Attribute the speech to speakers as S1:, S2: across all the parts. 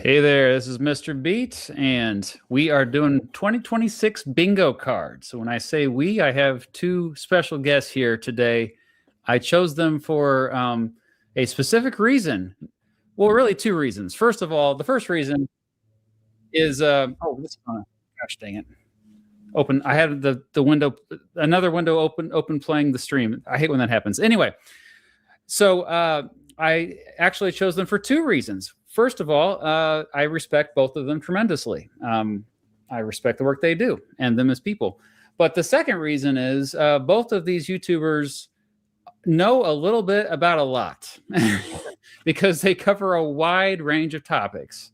S1: Hey there, this is Mr. Beat, and we are doing 2026 bingo cards. So when I say we, I have two special guests here today. I chose them for a specific reason. Well, really two reasons. First of all, the first reason is gosh dang it. Open. I had the window, another window open playing the stream. I hate when that happens. Anyway, so I actually chose them for two reasons. First of all, I respect both of them tremendously. I respect the work they do and them as people. But the second reason is both of these YouTubers know a little bit about a lot because they cover a wide range of topics.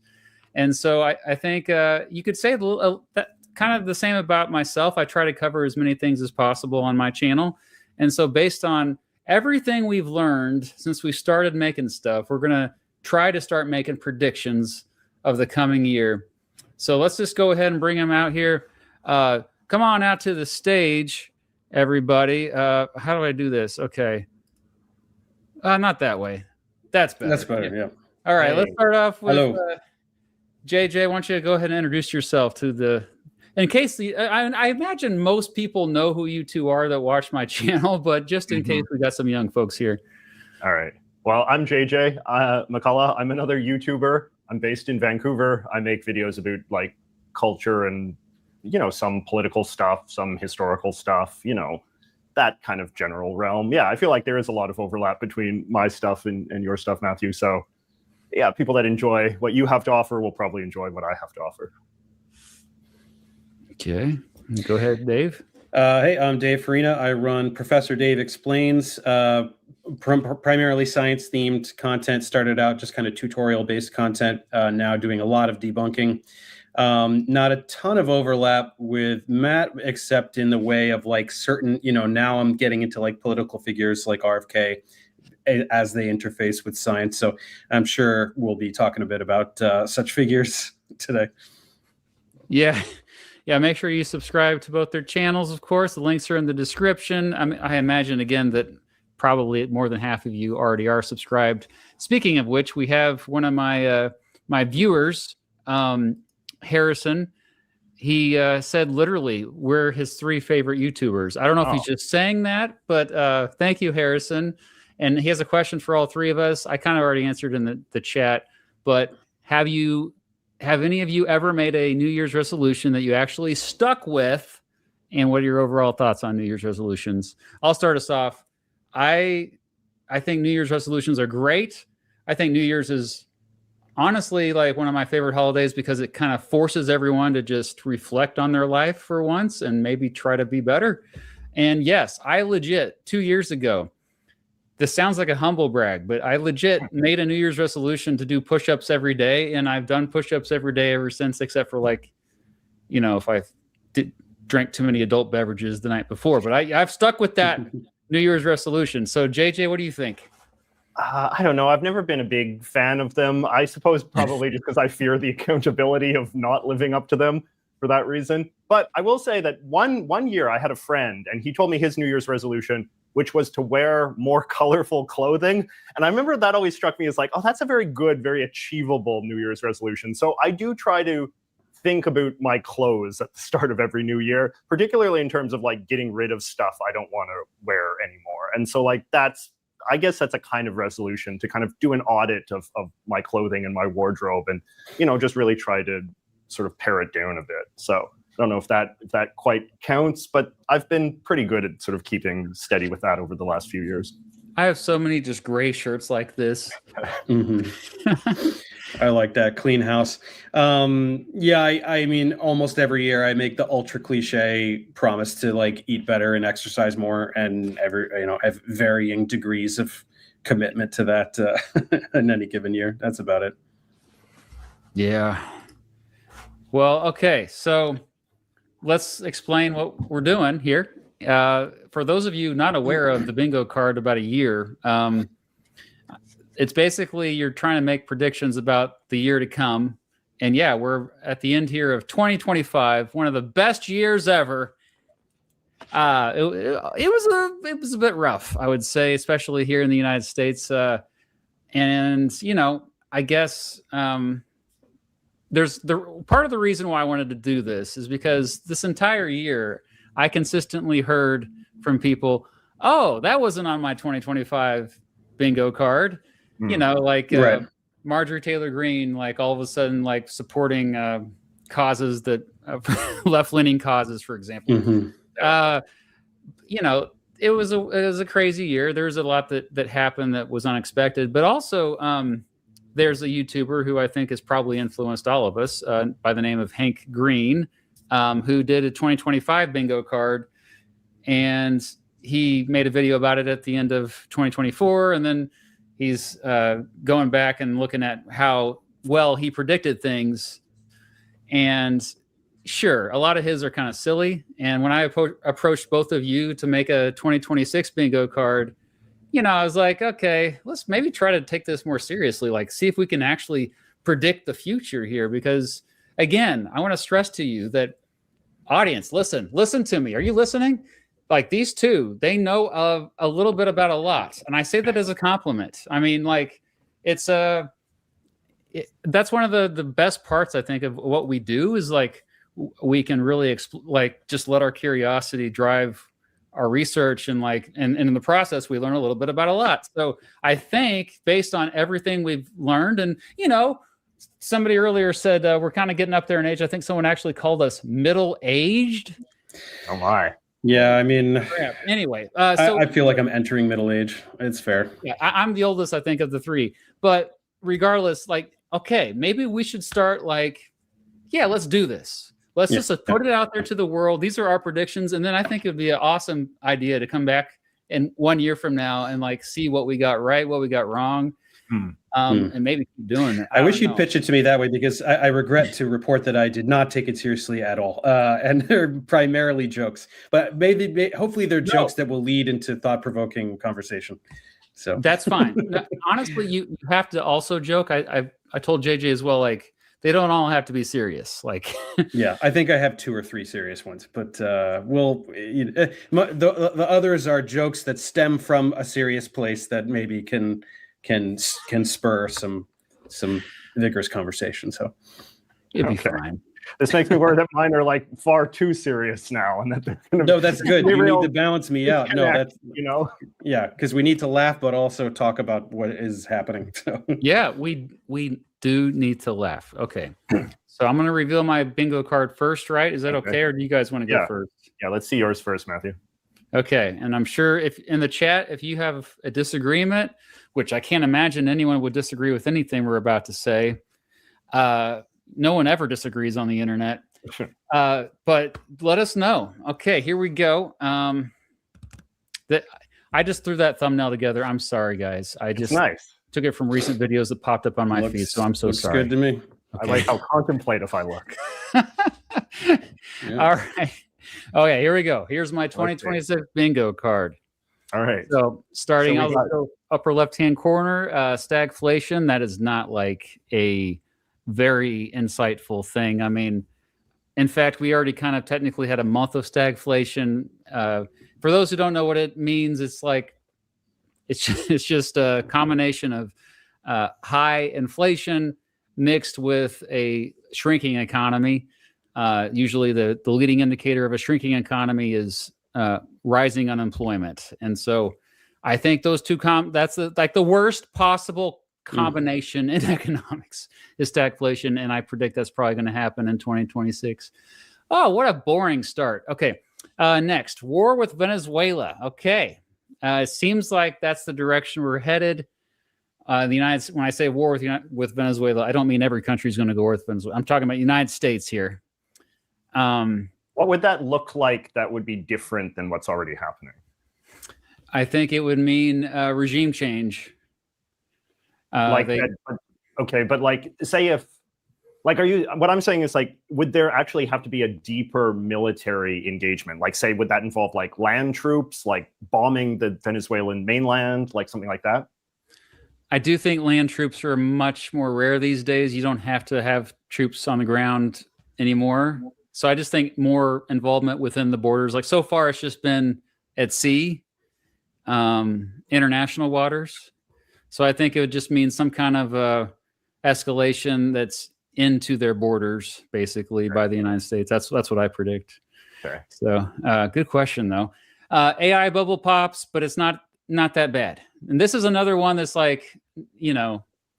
S1: And so I think you could say that kind of the same about myself. I try to cover as many things as possible on my channel. And so based on everything we've learned since we started making stuff, we're going to try to start making predictions of the coming year. So let's just go ahead and bring them out here. Come on out to the stage, everybody. How do I do this? Okay. Not that way. That's better.
S2: That's better, yeah.
S1: All right, let's start off with JJ. Why don't you go ahead and introduce yourself to the... In case I imagine most people know who you two are that watch my channel, but just in case we got some young folks here.
S3: All right. Well, I'm JJ McCullough. I'm another YouTuber. I'm based in Vancouver. I make videos about like culture and, you know, some political stuff, some historical stuff, you know, that kind of general realm. Yeah, I feel like there is a lot of overlap between my stuff and your stuff, Matthew. So yeah, people that enjoy what you have to offer will probably enjoy what I have to offer.
S1: Okay. Go ahead, Dave.
S2: Hey, I'm Dave Farina. I run Professor Dave Explains, primarily science-themed content. Started out just kind of tutorial-based content, now doing a lot of debunking. Not a ton of overlap with Matt, except in the way of like certain, you know, now I'm getting into like political figures like RFK as they interface with science. So I'm sure we'll be talking a bit about such figures today.
S1: Yeah. Yeah, make sure you subscribe to both their channels, of course. The links are in the description. I imagine, again, that probably more than half of you already are subscribed. Speaking of which, we have one of my my viewers, Harrison. He said literally, we're his three favorite YouTubers. I don't know if he's just saying that, but thank you, Harrison. And he has a question for all three of us. I kind of already answered in the chat, but have any of you ever made a New Year's resolution that you actually stuck with? And what are your overall thoughts on New Year's resolutions? I'll start us off. I think New Year's resolutions are great. I think New Year's is honestly like one of my favorite holidays because it kind of forces everyone to just reflect on their life for once and maybe try to be better. And yes, I legit 2 years ago, this sounds like a humble brag, but I legit made a New Year's resolution to do push-ups every day, and I've done push-ups every day ever since, except for like, you know, if I drank too many adult beverages the night before. But I've stuck with that New Year's resolution. So JJ, what do you think?
S3: I don't know. I've never been a big fan of them. I suppose probably just because I fear the accountability of not living up to them for that reason. But I will say that one year I had a friend, and he told me his New Year's resolution, which was to wear more colorful clothing. And I remember that always struck me as like, oh, that's a very good, very achievable New Year's resolution. So I do try to think about my clothes at the start of every new year, particularly in terms of like getting rid of stuff I don't want to wear anymore. And so like I guess that's a kind of resolution to kind of do an audit of my clothing and my wardrobe and, you know, just really try to sort of pare it down a bit. So I don't know if that quite counts, but I've been pretty good at sort of keeping steady with that over the last few years.
S1: I have so many just gray shirts like this.
S2: I like that. Clean house. Yeah, I mean, almost every year I make the ultra cliche promise to like eat better and exercise more, and have varying degrees of commitment to that in any given year. That's about it.
S1: Yeah. Well, okay. So let's explain what we're doing here. For those of you not aware of the bingo card about a year, it's basically you're trying to make predictions about the year to come. And yeah, we're at the end here of 2025, one of the best years ever. It was a bit rough, I would say, especially here in the United States. And you know, I guess there's the part of the reason why I wanted to do this is because this entire year I consistently heard from people, oh, that wasn't on my 2025 bingo card. You know, like
S2: Right.
S1: Marjorie Taylor Greene, like all of a sudden, like supporting causes that left-leaning causes, for example. You know, it was a crazy year. There was a lot that happened that was unexpected, but also there's a YouTuber who I think has probably influenced all of us by the name of Hank Green, who did a 2025 bingo card, and he made a video about it at the end of 2024, and then he's going back and looking at how well he predicted things. And sure, a lot of his are kind of silly. And when I approached both of you to make a 2026 bingo card, you know, I was like, okay, let's maybe try to take this more seriously. Like, see if we can actually predict the future here. Because again, I want to stress to you that, audience, listen to me. Are you listening? Like, these two, they know of a little bit about a lot. And I say that as a compliment. I mean, like, it's that's one of the best parts, I think, of what we do is like, we can really just let our curiosity drive our research, and in the process, we learn a little bit about a lot. So I think based on everything we've learned, and, you know, somebody earlier said we're kind of getting up there in age. I think someone actually called us middle-aged.
S3: Oh my.
S2: Yeah, I mean,
S1: anyway,
S2: so I feel like I'm entering middle age. It's fair.
S1: Yeah, I'm the oldest, I think, of the three. But regardless, like, okay, maybe we should start like, yeah, let's do this. Let's just put it out there to the world. These are our predictions. And then I think it would be an awesome idea to come back in 1 year from now and like see what we got right, what we got wrong. And maybe keep doing it.
S2: I wish you'd pitch it to me that way, because I regret to report that I did not take it seriously at all. And they're primarily jokes, but hopefully they're jokes that will lead into thought-provoking conversation. So
S1: that's fine. Now, honestly, you have to also joke. I told JJ as well, like, they don't all have to be serious. Like,
S2: yeah, I think I have 2 or 3 serious ones, but the others are jokes that stem from a serious place that maybe can spur some vigorous conversation. So
S1: it'd be fine.
S3: This makes me worry that mine are like far too serious now, and that they're going to.
S2: No, that's good. You need to balance me out. No, that's,
S3: you know.
S2: Yeah, because we need to laugh, but also talk about what is happening. So
S1: yeah, we do need to laugh. Okay, so I'm going to reveal my bingo card first, right? Is that okay, or do you guys want to go first?
S3: Yeah, let's see yours first, Matthew.
S1: Okay, and I'm sure if in the chat, if you have a disagreement, which I can't imagine anyone would disagree with anything we're about to say. No one ever disagrees on the internet. But let us know. Okay, here we go. I just threw that thumbnail together. I'm sorry, guys. I just took it from recent videos that popped up on my feed, so I'm so sorry.
S2: Looks good to me.
S3: Okay. I like how contemplative I look.
S1: All right. Okay, here we go. Here's my 2026 bingo card.
S3: All right.
S1: So starting out the upper left-hand corner, stagflation. That is not like a very insightful thing. I mean, in fact, we already kind of technically had a month of stagflation. For those who don't know what it means, it's like it's just a combination of high inflation mixed with a shrinking economy. Usually, the leading indicator of a shrinking economy is rising unemployment, and so I think those two that's the worst possible combination in economics is stagflation, and I predict that's probably going to happen in 2026. Oh, what a boring start. Okay, next, war with Venezuela. Okay, it seems like that's the direction we're headed. When I say war with Venezuela, I don't mean every country is going to go with Venezuela. I'm talking about the United States here.
S3: What would that look like that would be different than what's already happening?
S1: I think it would mean regime change.
S3: But like, say if, like, what I'm saying is, like, would there actually have to be a deeper military engagement? Like, say, would that involve like land troops, like bombing the Venezuelan mainland, like something like that?
S1: I do think land troops are much more rare these days. You don't have to have troops on the ground anymore. So I just think more involvement within the borders. Like, so far, it's just been at sea, international waters. So I think it would just mean some kind of escalation that's into their borders, basically, by the United States. That's what I predict.
S3: Okay.
S1: So good question, though. AI bubble pops, but it's not that bad. And this is another one that's like,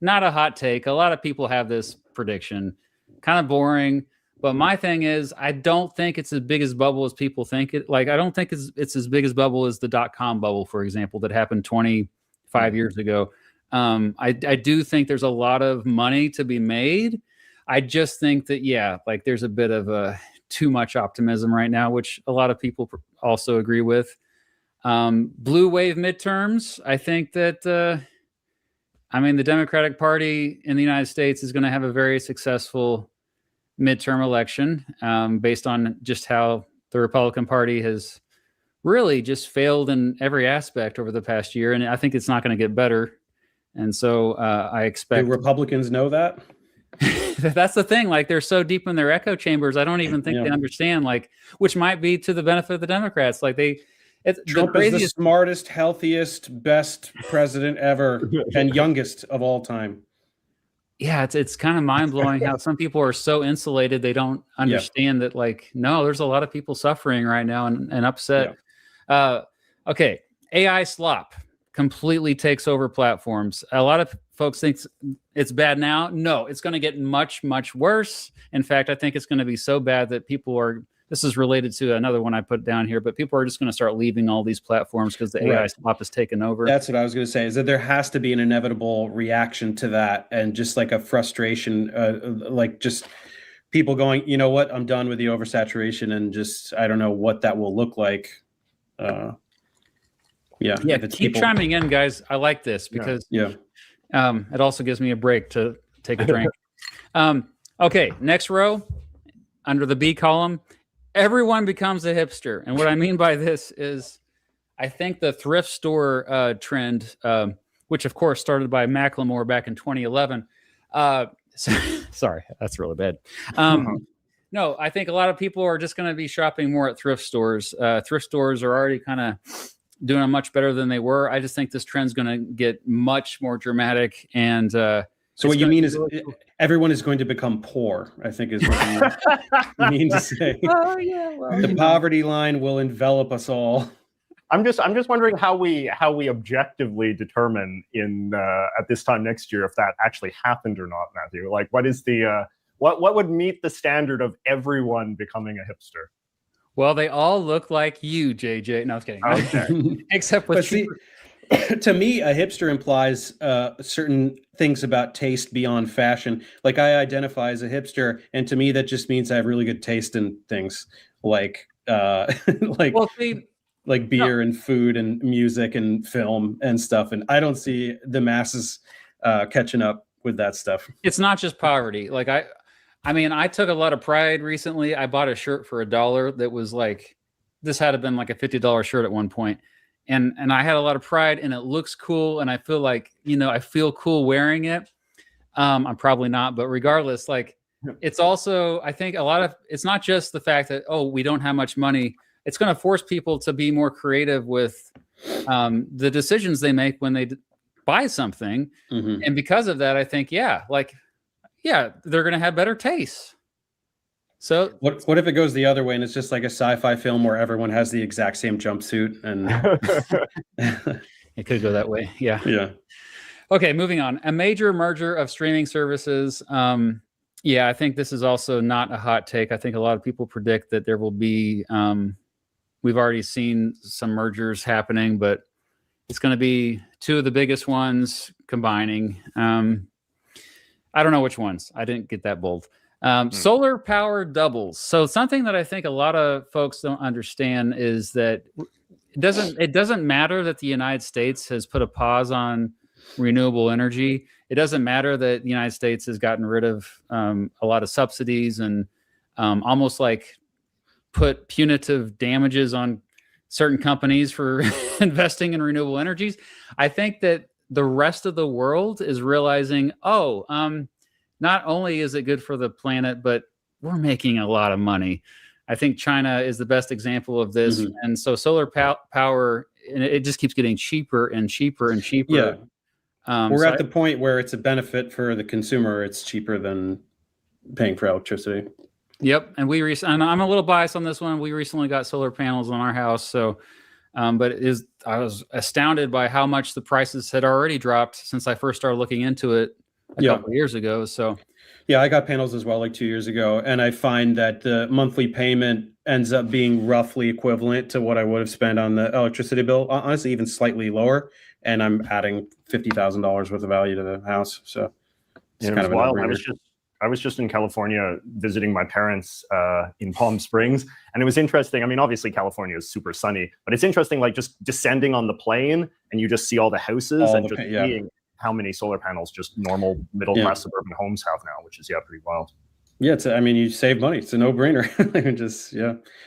S1: not a hot take. A lot of people have this prediction, kind of boring. But my thing is, I don't think it's as big as bubble as people think it. Like, I don't think it's as big as bubble as the .com bubble, for example, that happened 25 years ago. I do think there's a lot of money to be made. I just think that, like there's a bit of too much optimism right now, which a lot of people also agree with. Blue wave midterms. I think that, the Democratic Party in the United States is going to have a very successful midterm election, based on just how the Republican Party has really just failed in every aspect over the past year. And I think it's not going to get better. And so I expect...
S2: Do Republicans know that?
S1: That's the thing. Like, they're so deep in their echo chambers. I don't even think they understand, like, which might be to the benefit of the Democrats. Like
S2: Trump is the smartest, healthiest, best president ever, and youngest of all time.
S1: Yeah, it's kind of mind blowing how some people are so insulated they don't understand that. Like, no, there's a lot of people suffering right now and upset. Yeah. Okay, AI slop completely takes over platforms. A lot of folks think it's bad now. No, it's going to get much, much worse. In fact, I think it's going to be so bad that people are... This is related to another one I put down here, but people are just going to start leaving all these platforms because the AI slop has taken over.
S2: That's what I was going to say, is that there has to be an inevitable reaction to that, and just like a frustration, like just people going, you know what, I'm done with the oversaturation, and just, I don't know what that will look like.
S1: Keep chiming in, guys. I like this because it also gives me a break to take a drink. Okay, next row, under the B column. Everyone becomes a hipster. And what I mean by this is, I think the thrift store trend, which of course started by Macklemore back in 2011. Sorry, that's really bad. No, I think a lot of people are just going to be shopping more at thrift stores. Thrift stores are already kind of doing much better than they were. I just think this trend's going to get much more dramatic. And
S2: so what you mean is everyone is going to become poor, I think is what you mean to say.
S1: Oh, yeah. Well,
S2: the poverty line will envelop us all.
S3: I'm just wondering how we objectively determine at this time next year if that actually happened or not, Matthew. Like, what is the what would meet the standard of everyone becoming a hipster?
S1: Well, they all look like you, JJ. No, I was kidding.
S3: Okay.
S1: Except with
S2: to me, a hipster implies certain things about taste beyond fashion. Like, I identify as a hipster, and to me, that just means I have really good taste in things like like beer and food and music and film and stuff. And I don't see the masses catching up with that stuff.
S1: It's not just poverty. Like, I took a lot of pride recently. I bought a shirt for $1 that was like, this had to have been like a $50 shirt at one point. And I had a lot of pride, and it looks cool, and I feel like, I feel cool wearing it. I'm probably not, but regardless, like, it's also, I think it's not just the fact that, we don't have much money. It's going to force people to be more creative with the decisions they make when they buy something. Mm-hmm. And because of that, I think, they're going to have better taste. So
S2: what if it goes the other way and it's just like a sci-fi film where everyone has the exact same jumpsuit? And
S1: it could go that way. Yeah.
S2: Yeah.
S1: Okay, moving on. A major merger of streaming services. I think this is also not a hot take. I think a lot of people predict that there will be, we've already seen some mergers happening, but it's going to be two of the biggest ones combining. I don't know which ones. I didn't get that bold. Solar power doubles. So something that I think a lot of folks don't understand is that it doesn't matter that the United States has put a pause on renewable energy. It doesn't matter that the United States has gotten rid of a lot of subsidies and almost like put punitive damages on certain companies for investing in renewable energies. I think that the rest of the world is realizing, not only is it good for the planet, but we're making a lot of money. I think China is the best example of this. Mm-hmm. And so solar power, and it just keeps getting cheaper and cheaper and cheaper.
S2: Yeah. We're at the point where it's a benefit for the consumer. It's cheaper than paying for electricity.
S1: Yep, and and I'm a little biased on this one. We recently got solar panels on our house, so but I was astounded by how much the prices had already dropped since I first started looking into it a couple of years ago. So
S2: yeah, I got panels as well like 2 years ago, and I find that the monthly payment ends up being roughly equivalent to what I would have spent on the electricity bill. Honestly, even slightly lower, and I'm adding $50,000 worth of value to the house. So it's kind of
S3: wild.
S2: no-brainer.
S3: I was just in California visiting my parents in Palm Springs, and it was interesting. I mean, obviously California is super sunny, but it's interesting, like just descending on the plane and you just see all the houses and just seeing how many solar panels just normal middle-class suburban homes have now, which is pretty wild.
S2: Yeah, I mean, you save money. It's a no-brainer. Just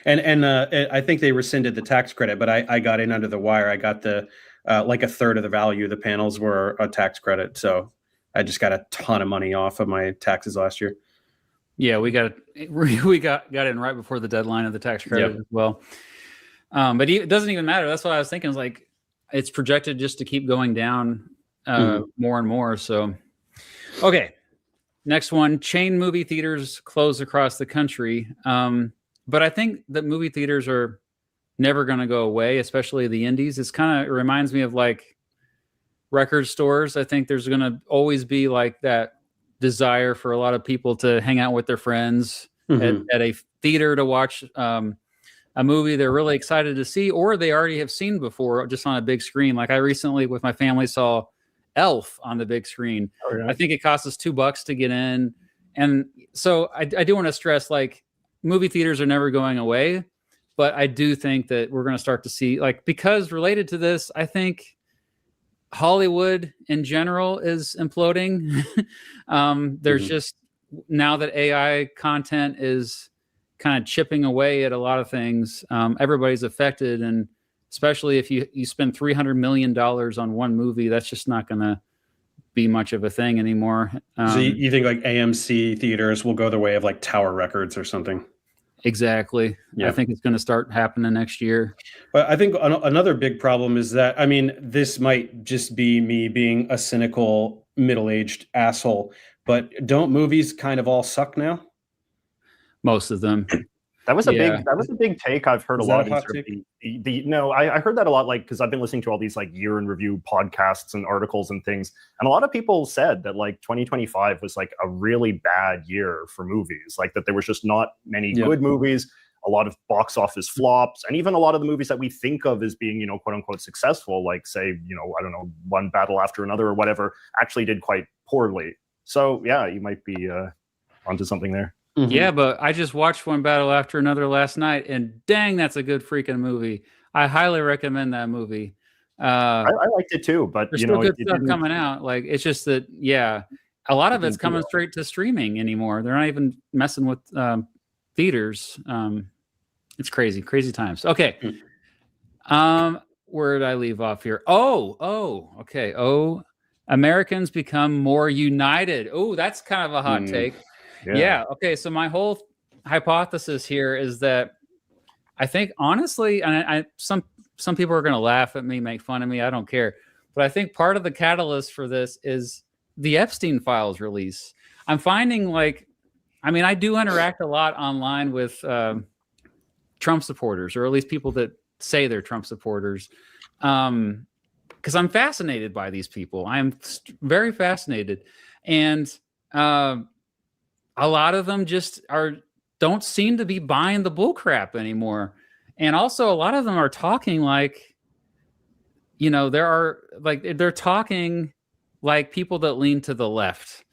S2: and I think they rescinded the tax credit, but I got in under the wire. I got the like a third of the value of the panels were a tax credit, so I just got a ton of money off of my taxes last year.
S1: Yeah, we got in right before the deadline of the tax credit as well. But it doesn't even matter. That's what I was thinking. Is like it's projected just to keep going down more and more. So, okay, next one: chain movie theaters close across the country. But I think that movie theaters are never going to go away, especially the indies. It reminds me of like record stores. I think there's going to always be like that desire for a lot of people to hang out with their friends at a theater to watch a movie they're really excited to see, or they already have seen before just on a big screen. Like I recently with my family saw Elf on the big screen. Oh, yeah. I think it cost us $2 to get in. And so I do want to stress, like, movie theaters are never going away, but I do think that we're going to start to see, like, because related to this, I think Hollywood in general is imploding. There's just, now that AI content is kind of chipping away at a lot of things, everybody's affected. And especially if you spend $300 million on one movie, that's just not going to be much of a thing anymore.
S2: So you think like AMC theaters will go the way of like Tower Records or something?
S1: Exactly. Yeah. I think it's going to start happening next year.
S2: But I think another big problem is that, I mean, this might just be me being a cynical middle-aged asshole, but don't movies kind of all suck now?
S1: Most of them.
S3: That was a big take I've heard a lot. I heard that a lot, like, because I've been listening to all these like year in review podcasts and articles and things, and a lot of people said that like 2025 was like a really bad year for movies, like that there was just not many good movies, a lot of box office flops, and even a lot of the movies that we think of as being, quote unquote successful, like say, I don't know, One Battle After Another or whatever, actually did quite poorly. So yeah, you might be onto something there.
S1: Mm-hmm. Yeah, but I just watched One Battle After Another last night, and dang, that's a good freaking movie. I highly recommend that movie.
S3: I liked it too, but
S1: there's still good stuff coming out. Like, it's just that, a lot of it's coming straight to streaming anymore. They're not even messing with theaters. It's crazy times. Okay. Where did I leave off here? Okay. Americans become more united. Oh, that's kind of a hot take. Yeah. Okay. So my whole hypothesis here is that I think, honestly, and some people are going to laugh at me, make fun of me. I don't care. But I think part of the catalyst for this is the Epstein files release. I'm finding I do interact a lot online with Trump supporters, or at least people that say they're Trump supporters. Because I'm fascinated by these people. I'm very fascinated. And a lot of them just don't seem to be buying the bull crap anymore. And also a lot of them are talking like, they're talking like people that lean to the left.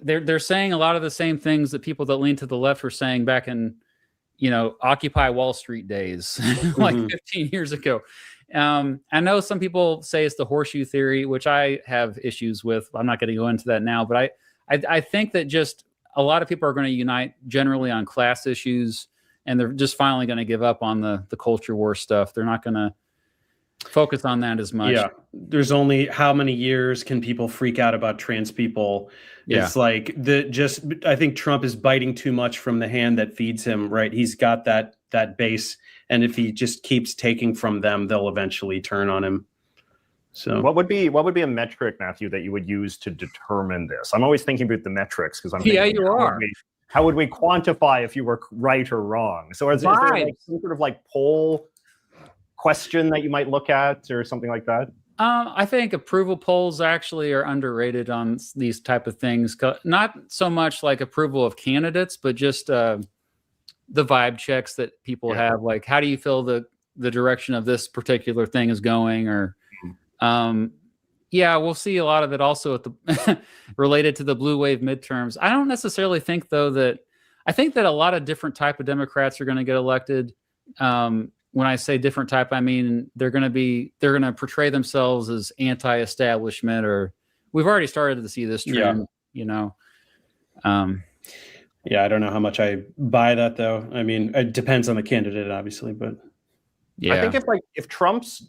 S1: They're saying a lot of the same things that people that lean to the left were saying back in, Occupy Wall Street days, like 15 years ago. I know some people say it's the horseshoe theory, which I have issues with. I'm not going to go into that now, but I think that just a lot of people are going to unite generally on class issues, and they're just finally going to give up on the culture war stuff. They're not going to focus on that as much.
S2: Yeah. There's only how many years can people freak out about trans people? Yeah. It's like I think Trump is biting too much from the hand that feeds him, right? He's got that base, and if he just keeps taking from them, they'll eventually turn on him. So
S3: what would be a metric, Matthew, that you would use to determine this? I'm always thinking about the metrics because I'm
S1: you are.
S3: how would we quantify if you were right or wrong? So is there like some sort of like poll question that you might look at or something like that?
S1: I think approval polls actually are underrated on these type of things. Not so much like approval of candidates, but just the vibe checks that people have. Like, how do you feel the direction of this particular thing is going? Or, yeah, we'll see a lot of it also at the related to the blue wave midterms. I don't necessarily think, though, that I think that a lot of different type of Democrats are going to get elected. When I say different type, I mean they're going to portray themselves as anti-establishment, or we've already started to see this trend. You know.
S2: Yeah, I don't know how much I buy that, though. I mean, it depends on the candidate, obviously, but
S3: yeah, I think if Trump's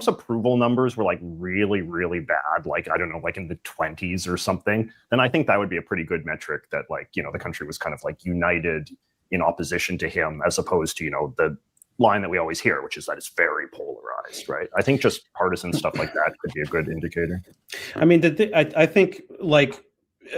S3: approval numbers were like really, really bad, like I don't know, like in the 20s or something, then I think that would be a pretty good metric that, like, you know, the country was kind of like united in opposition to him, as opposed to, you know, the line that we always hear, which is that it's very polarized, right? I think just partisan stuff like that could be a good indicator.
S2: I mean, I think like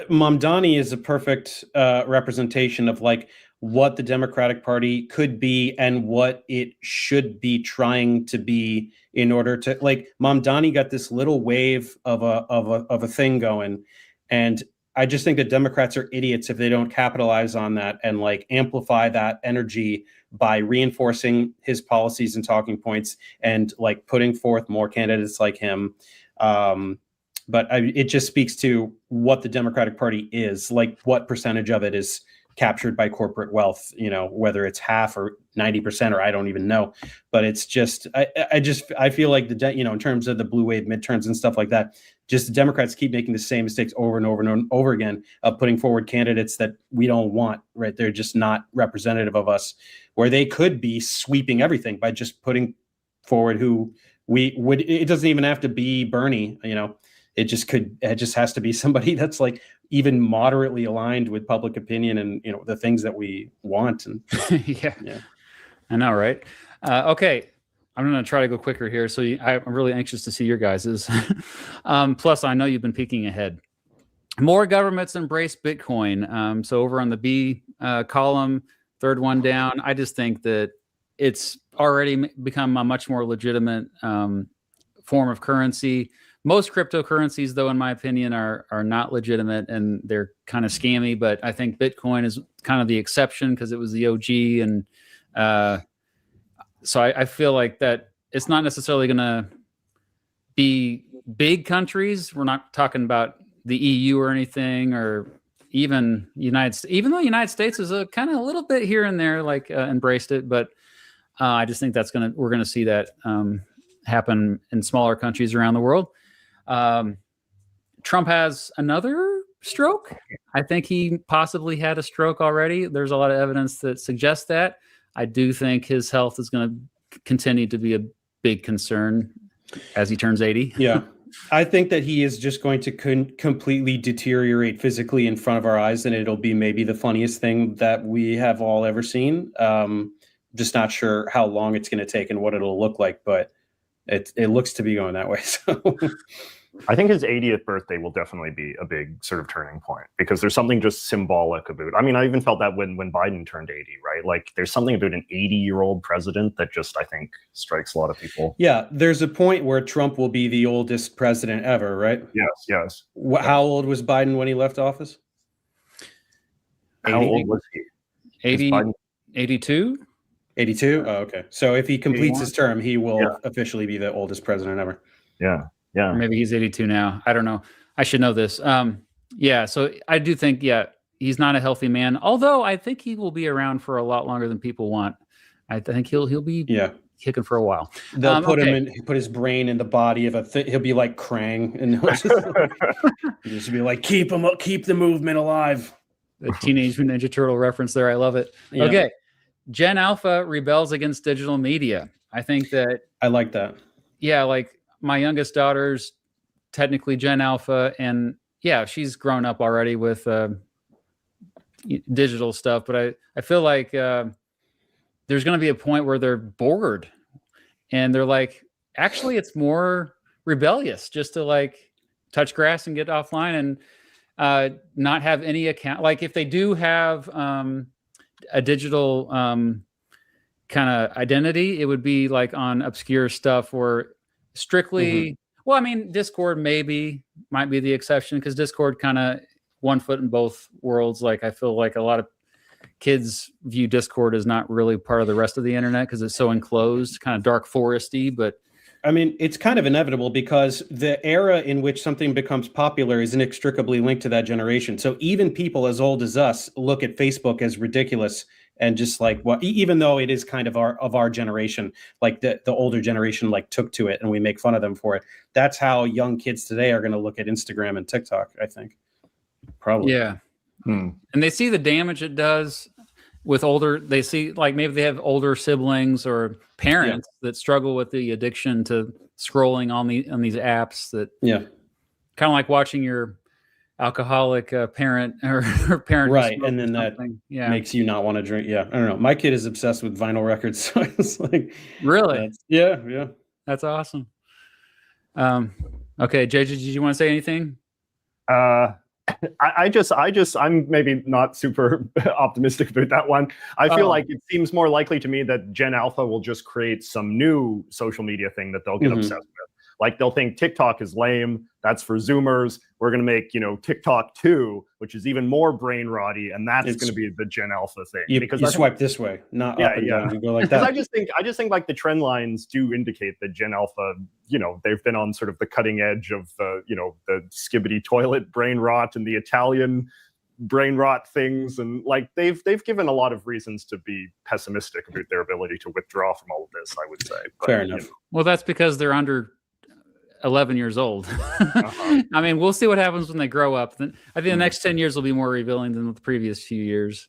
S2: Mamdani is a perfect representation of like what the Democratic Party could be and what it should be trying to be in order to, like, Mamdani got this little wave of a thing going, and I just think that Democrats are idiots if they don't capitalize on that and like amplify that energy by reinforcing his policies and talking points and like putting forth more candidates like him. But it just speaks to what the Democratic Party is, like what percentage of it is captured by corporate wealth, you know, whether it's half or 90% or I don't even know. But it's just, I feel like in terms of the blue wave midterms and stuff like that, just the Democrats keep making the same mistakes over and over and over again of putting forward candidates that we don't want, right? They're just not representative of us, where they could be sweeping everything by just putting forward who we would. It doesn't even have to be Bernie, you know. It just has to be somebody that's like even moderately aligned with public opinion and, you know, the things that we want. And
S1: yeah, I know, right? Okay, I'm going to try to go quicker here. So I'm really anxious to see your guys's. Plus, I know you've been peeking ahead. More governments embrace Bitcoin. So over on the B column, third one down, I just think that it's already become a much more legitimate form of currency. Most cryptocurrencies, though, in my opinion, are not legitimate and they're kind of scammy. But I think Bitcoin is kind of the exception because it was the OG. And so I feel like that it's not necessarily going to be big countries. We're not talking about the EU or anything, or even United States, even though the United States is a kind of a little bit here and there, like embraced it. But I just think we're going to see that happen in smaller countries around the world. Trump has another stroke. I think he possibly had a stroke already. There's a lot of evidence that suggests that. I do think his health is going to continue to be a big concern as he turns 80.
S2: Yeah. I think that he is just going to completely deteriorate physically in front of our eyes, and it'll be maybe the funniest thing that we have all ever seen. Just not sure how long it's going to take and what it'll look like, but it looks to be going that way. So
S3: I think his 80th birthday will definitely be a big sort of turning point, because there's something just symbolic about. I mean, I even felt that when Biden turned 80, right? Like there's something about an 80-year-old president that just, I think, strikes a lot of people.
S2: Yeah, there's a point where Trump will be the oldest president ever, right?
S3: Yes.
S2: How old was Biden when he left office?
S3: How old was he?
S1: 82?
S2: 82? Oh, okay. So if he completes his term, he will officially be the oldest president ever.
S3: Yeah.
S1: Or maybe he's 82 now. I don't know. I should know this. So I do think, he's not a healthy man, although I think he will be around for a lot longer than people want. I think he'll be kicking for a while.
S2: They'll put his brain in the body of he'll be like Krang, and he'll just be like, keep the movement alive.
S1: The Teenage Mutant Ninja Turtle reference there. I love it. Yeah. Okay. Gen Alpha rebels against digital media. I think that
S2: I like that. Yeah,
S1: like my youngest daughter's technically Gen Alpha, and she's grown up already with digital stuff. But I feel like there's going to be a point where they're bored, and they're like, actually, it's more rebellious just to like touch grass and get offline. And not have any account. Like if they do have a digital kind of identity, it would be like on obscure stuff or strictly. Well, I mean, Discord might be the exception because Discord kind of one foot in both worlds. Like I feel like a lot of kids view Discord as not really part of the rest of the internet because it's so enclosed, kind of dark foresty. But
S2: I mean, it's kind of inevitable because the era in which something becomes popular is inextricably linked to that generation. So even people as old as us look at Facebook as ridiculous and just like what, even though it is kind of our generation, like the older generation like took to it and we make fun of them for it. That's how young kids today are going to look at Instagram and TikTok, I think. Probably.
S1: Yeah. And they see the damage it does with they see like maybe they have older siblings or parents that struggle with the addiction to scrolling on these apps that kind of like watching your alcoholic parent or parent.
S2: Right. And then that makes you not want to drink. Yeah. I don't know. My kid is obsessed with vinyl records. So it's like,
S1: really?
S2: Yeah.
S1: That's awesome. Okay. JJ, did you want to say anything?
S3: I'm maybe not super optimistic about that one. I feel like it seems more likely to me that Gen Alpha will just create some new social media thing that they'll get obsessed with. Like they'll think TikTok is lame. That's for Zoomers. We're going to make, TikTok 2, which is even more brain rotty. And that's going to be the Gen Alpha thing.
S2: You swipe this way, not up and down. You go like that.
S3: I just think like the trend lines do indicate that Gen Alpha, they've been on sort of the cutting edge of, the skibbity toilet brain rot and the Italian brain rot things. And like they've given a lot of reasons to be pessimistic about their ability to withdraw from all of this, I would say. But,
S2: fair enough.
S1: Well, that's because they're under 11 years old. I mean, we'll see what happens when they grow up. I think the next 10 years will be more revealing than the previous few years.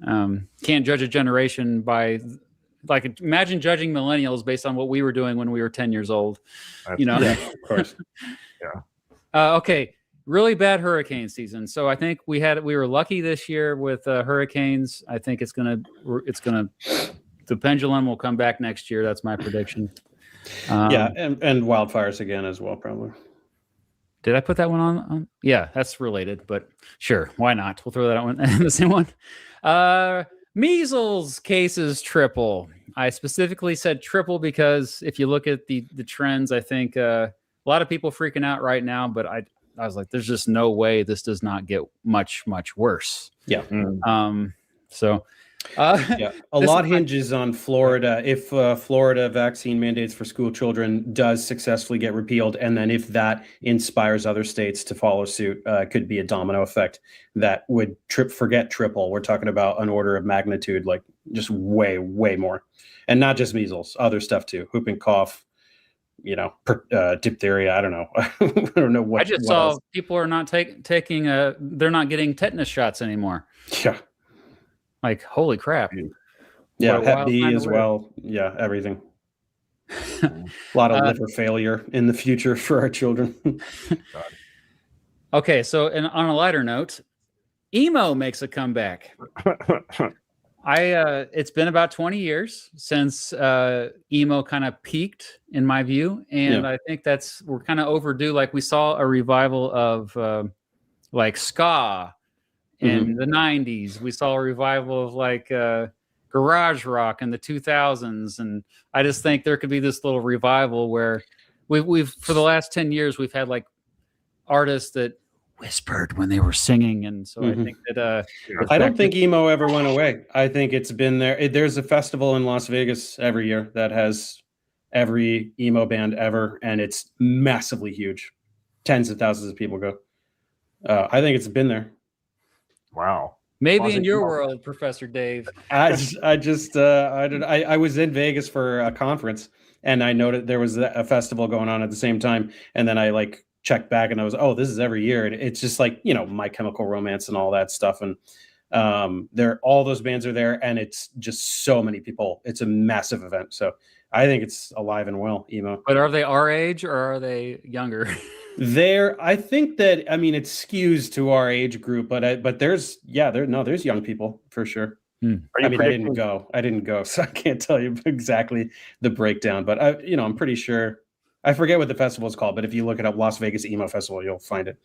S1: Can't judge a generation by, like, imagine judging millennials based on what we were doing when we were 10 years old.
S2: Yeah, of course.
S1: Okay. Really bad hurricane season. So I think we were lucky this year with hurricanes. I think the pendulum will come back next year. That's my prediction.
S2: And wildfires again as well, probably.
S1: Did I put that one on? Yeah, that's related, but sure, why not? We'll throw that on the same one. Measles cases triple. I specifically said triple because if you look at the trends, I think a lot of people freaking out right now, but I was like, there's just no way this does not get much worse.
S2: Yeah.
S1: A
S2: lot hinges on Florida. If Florida vaccine mandates for school children does successfully get repealed, and then if that inspires other states to follow suit, could be a domino effect that would triple. We're talking about an order of magnitude, like just way more, and not just measles, other stuff too, whooping cough, diphtheria. I don't know. I don't know what.
S1: I just saw else. People are not taking. They're not getting tetanus shots anymore.
S2: Yeah.
S1: Like, holy crap.
S2: Yeah, Hep B as well. Yeah, everything. A lot of liver failure in the future for our children.
S1: Okay, so on a lighter note, emo makes a comeback. It's been about 20 years since emo kind of peaked, in my view, and I think we're kind of overdue. Like, we saw a revival of like ska in the 90s. We saw a revival of like garage rock in the 2000s, and I just think there could be this little revival where we've for the last 10 years we've had like artists that whispered when they were singing, and so I think that
S2: I don't think emo ever went away. I think it's been there. There's a festival in Las Vegas every year that has every emo band ever, and it's massively huge. Tens of thousands of people go. I think it's been there.
S3: Wow.
S1: Maybe in your world, Professor Dave.
S2: I was in Vegas for a conference, and I noted there was a festival going on at the same time, and then I like checked back, and I was, this is every year, and it's just like My Chemical Romance and all that stuff, and all those bands are there, and it's just so many people. It's a massive event, so I think it's alive and well. Emo.
S1: But are they our age or are they younger?
S2: I think that it skews to our age group, but there's young people for sure. I didn't go, so I can't tell you exactly the breakdown, but I'm pretty sure. I forget what the festival is called, but if you look it up, Las Vegas Emo Festival, you'll find it.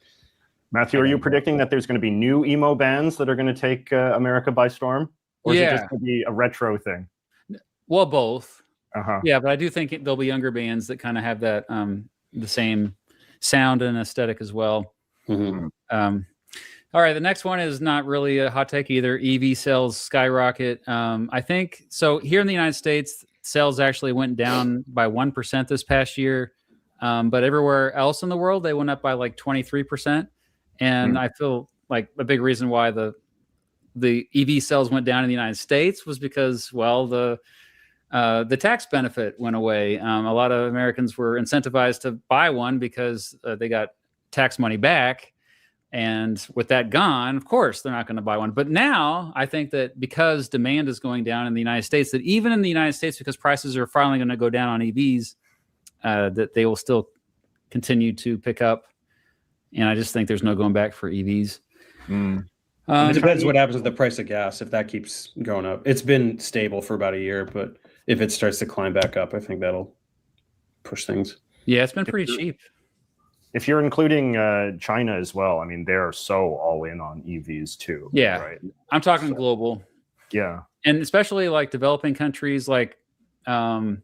S3: Matthew, are you predicting that there's going to be new emo bands that are going to take America by storm? Or is it just going to be a retro thing?
S1: Well, both.
S3: Uh-huh.
S1: Yeah, but I do think there'll be younger bands that kind of have that the same sound and aesthetic as well.
S2: Mm-hmm.
S1: All right, the next one is not really a hot take either. EV sales skyrocket. I think so. Here in the United States, sales actually went down by 1% this past year, but everywhere else in the world, they went up by like 23%. And I feel like a big reason why the EV sales went down in the United States was because, well, the tax benefit went away. A lot of Americans were incentivized to buy one because they got tax money back. And with that gone, of course, they're not going to buy one. But now I think that because demand is going down in the United States, that even in the United States, because prices are finally going to go down on EVs, that they will still continue to pick up. And I just think there's no going back for EVs.
S2: It depends what happens with the price of gas if that keeps going up. It's been stable for about a year, but if it starts to climb back up, I think that'll push things.
S1: Yeah, it's been pretty cheap.
S3: If you're including China as well, I mean, they're so all in on EVs too.
S1: Yeah,
S3: right?
S1: I'm talking global.
S3: Yeah.
S1: And especially like developing countries, like I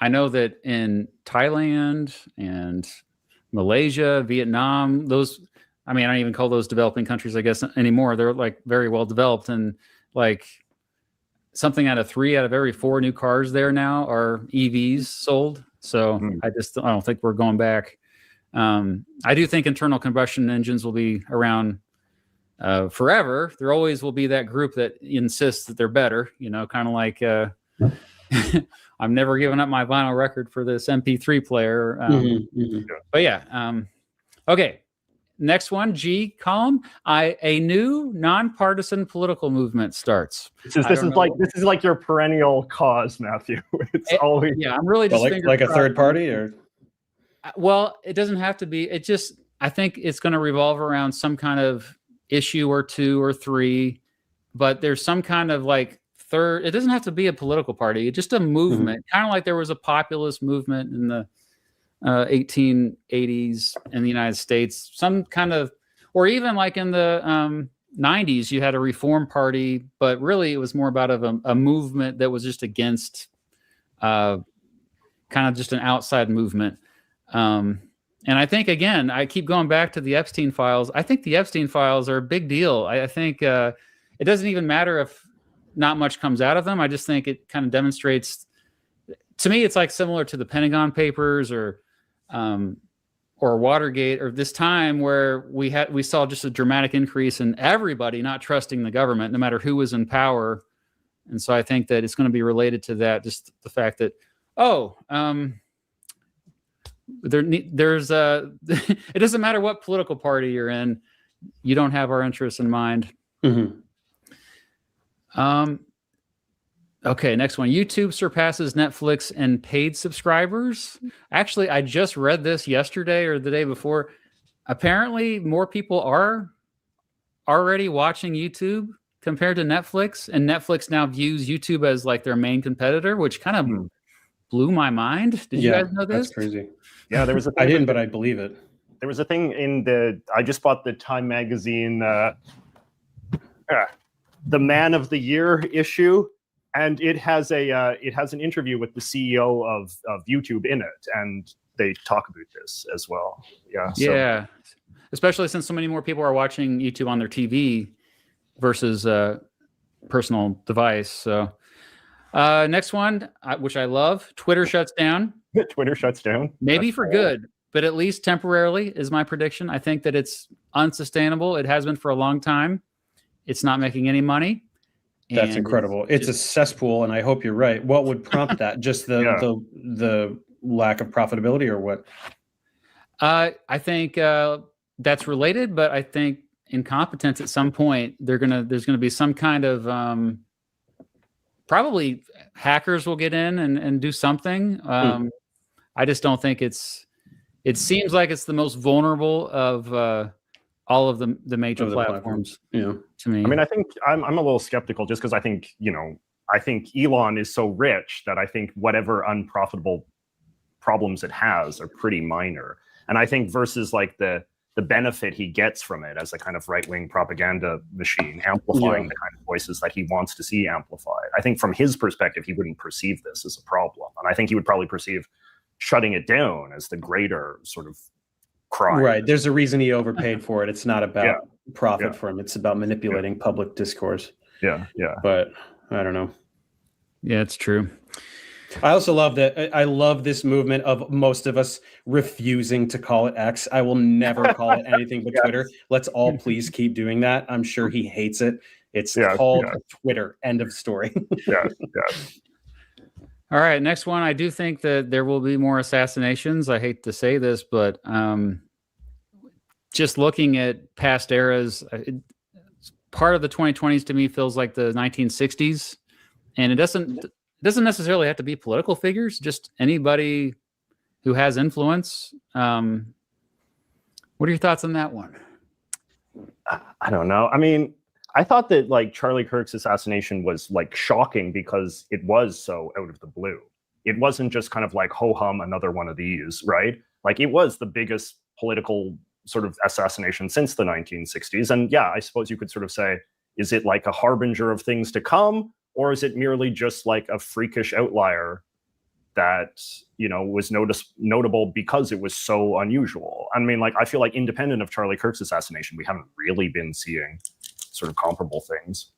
S1: know that in Thailand and Malaysia, Vietnam, those, I mean, I don't even call those developing countries, I guess, anymore. They're like very well developed, and like something out of 3 out of every 4 new cars there now are EVs sold. So I don't think we're going back. I do think internal combustion engines will be around forever. There always will be that group that insists that they're better, kind of like I'm never giving up my vinyl record for this MP3 player. But yeah. Okay. Next one, G column. A new nonpartisan political movement starts.
S3: This is like your perennial cause, Matthew. It's always
S1: I'm really just
S2: like a third party, or
S1: well, it doesn't have to be. It just, I think it's going to revolve around some kind of issue or 2 or 3, but there's some kind of like third. It doesn't have to be a political party. It's just a movement, kind of like there was a populist movement in the 1880s in the United States, some kind of, or even like in the 90s, you had a reform party, but really it was more about a movement that was just against kind of just an outside movement. And I think, again, I keep going back to the Epstein files. I think the Epstein files are a big deal. I think it doesn't even matter if not much comes out of them. I just think it kind of demonstrates, to me, it's like similar to the Pentagon Papers or Watergate, or this time where we saw just a dramatic increase in everybody not trusting the government, no matter who was in power. And so I think that it's going to be related to that, just the fact that, there's it doesn't matter what political party you're in, you don't have our interests in mind. Okay, next one. YouTube surpasses Netflix in paid subscribers. Actually, I just read this yesterday or the day before. Apparently, more people are already watching YouTube compared to Netflix, and Netflix now views YouTube as like their main competitor, which kind of blew my mind. Did you guys know this?
S2: That's crazy.
S3: Yeah, there was a thing
S2: I didn't, but I believe it.
S3: There was a thing I just bought the Time magazine, the Man of the Year issue, and it has an interview with the CEO of YouTube in it, and they talk about this as well. Yeah.
S1: Especially since so many more people are watching YouTube on their TV versus personal device. So next one, which I love, Twitter shuts down.
S3: Twitter shuts down.
S1: Maybe for good, but at least temporarily is my prediction. I think that it's unsustainable. It has been for a long time. It's not making any money.
S2: That's incredible. It's a cesspool, and I hope you're right. What would prompt that? Just the lack of profitability, or what?
S1: I think that's related, but I think incompetence at some point. There's gonna be some kind of probably hackers will get in and do something. I just don't think it seems like it's the most vulnerable of all of the major platforms.
S2: Yeah.
S1: To me.
S3: I mean, I think I'm a little skeptical just because I think Elon is so rich that I think whatever unprofitable problems it has are pretty minor. And I think versus like the the benefit he gets from it as a kind of right-wing propaganda machine, amplifying the kind of voices that he wants to see amplified. I think from his perspective, he wouldn't perceive this as a problem. And I think he would probably perceive shutting it down as the greater sort of crime.
S2: Right. There's a reason he overpaid for it. It's not about profit for him. It's about manipulating public discourse.
S3: Yeah.
S2: But I don't know.
S1: Yeah, it's true.
S2: I also love that. I love this movement of most of us refusing to call it X. I will never call it anything but Twitter. Let's all please keep doing that. I'm sure he hates it. It's called Twitter. End of story.
S3: Yeah.
S1: All right, next one. I do think that there will be more assassinations. I hate to say this, but just looking at past eras, part of the 2020s to me feels like the 1960s, and it doesn't necessarily have to be political figures, just anybody who has influence. What are your thoughts on that one?
S3: I don't know. I mean, I thought that like Charlie Kirk's assassination was like shocking because it was so out of the blue. It wasn't just kind of like ho hum, another one of these, right? Like it was the biggest political sort of assassination since the 1960s. And yeah, I suppose you could sort of say, is it like a harbinger of things to come? Or is it merely just like a freakish outlier that, you know, was notable because it was so unusual? I mean, like, I feel like independent of Charlie Kirk's assassination, we haven't really been seeing sort of comparable things.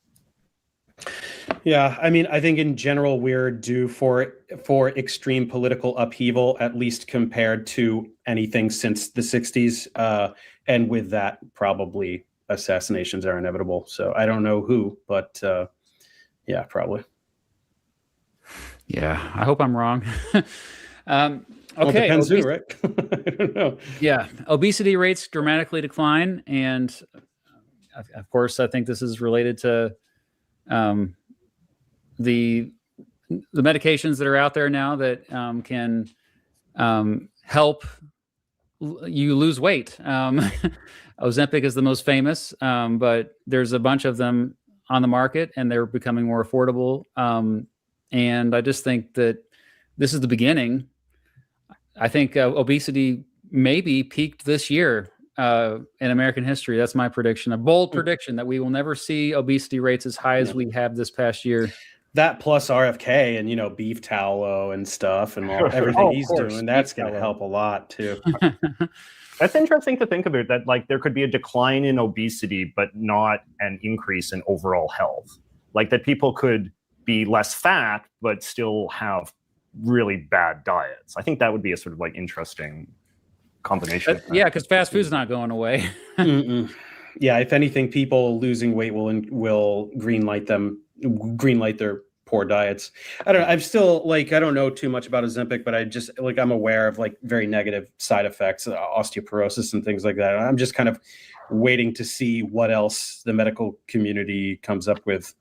S2: Yeah, I mean, I think in general we're due for extreme political upheaval, at least compared to anything since the 60s. And with that, probably assassinations are inevitable. So I don't know who, but yeah, probably.
S1: Yeah, I hope I'm wrong. Okay,
S2: well, it depends who, right? I don't know.
S1: Yeah, obesity rates dramatically decline, and of course, I think this is related to the medications that are out there now that can help you lose weight. Ozempic is the most famous, but there's a bunch of them on the market, and they're becoming more affordable. And I just think that this is the beginning. I think obesity maybe peaked this year in American history. That's my prediction, a bold prediction that we will never see obesity rates as high as we have this past year.
S2: That plus RFK and, you know, beef tallow and stuff and everything he's doing, that's going to help a lot too.
S3: That's interesting to think about, that like there could be a decline in obesity, but not an increase in overall health. Like that people could be less fat, but still have really bad diets. I think that would be a sort of like interesting combination.
S1: Yeah, because fast food's not going away.
S2: Yeah, if anything, people losing weight will greenlight their poor diets. I don't know. I'm still like, I don't know too much about Ozempic, but I just like, I'm aware of like very negative side effects, osteoporosis and things like that. And I'm just kind of waiting to see what else the medical community comes up with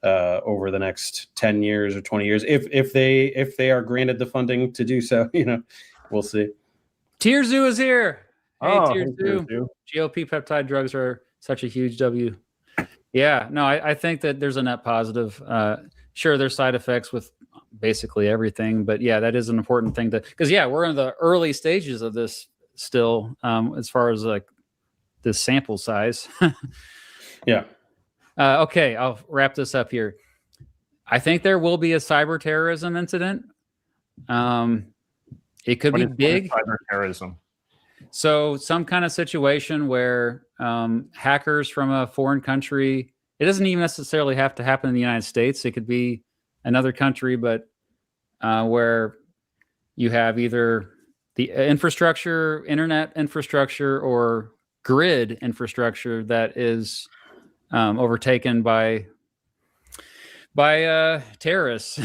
S2: over the next 10 years or 20 years. If they are granted the funding to do so, you know, we'll see.
S1: Tier Zoo is here. Hey, Tier Zoo.
S3: Zoo.
S1: GLP peptide drugs are such a huge W. Yeah, no, I think that there's a net positive. Sure, there's side effects with basically everything, but yeah, that is an important thing because yeah, we're in the early stages of this still, as far as like the sample size.
S2: Yeah.
S1: Okay, I'll wrap this up here. I think there will be a cyber terrorism incident. It could be big.
S3: Cyber terrorism.
S1: So some kind of situation where hackers from a foreign country, it doesn't even necessarily have to happen in the United States. It could be another country, but where you have either the infrastructure, internet infrastructure, or grid infrastructure that is overtaken by terrorists,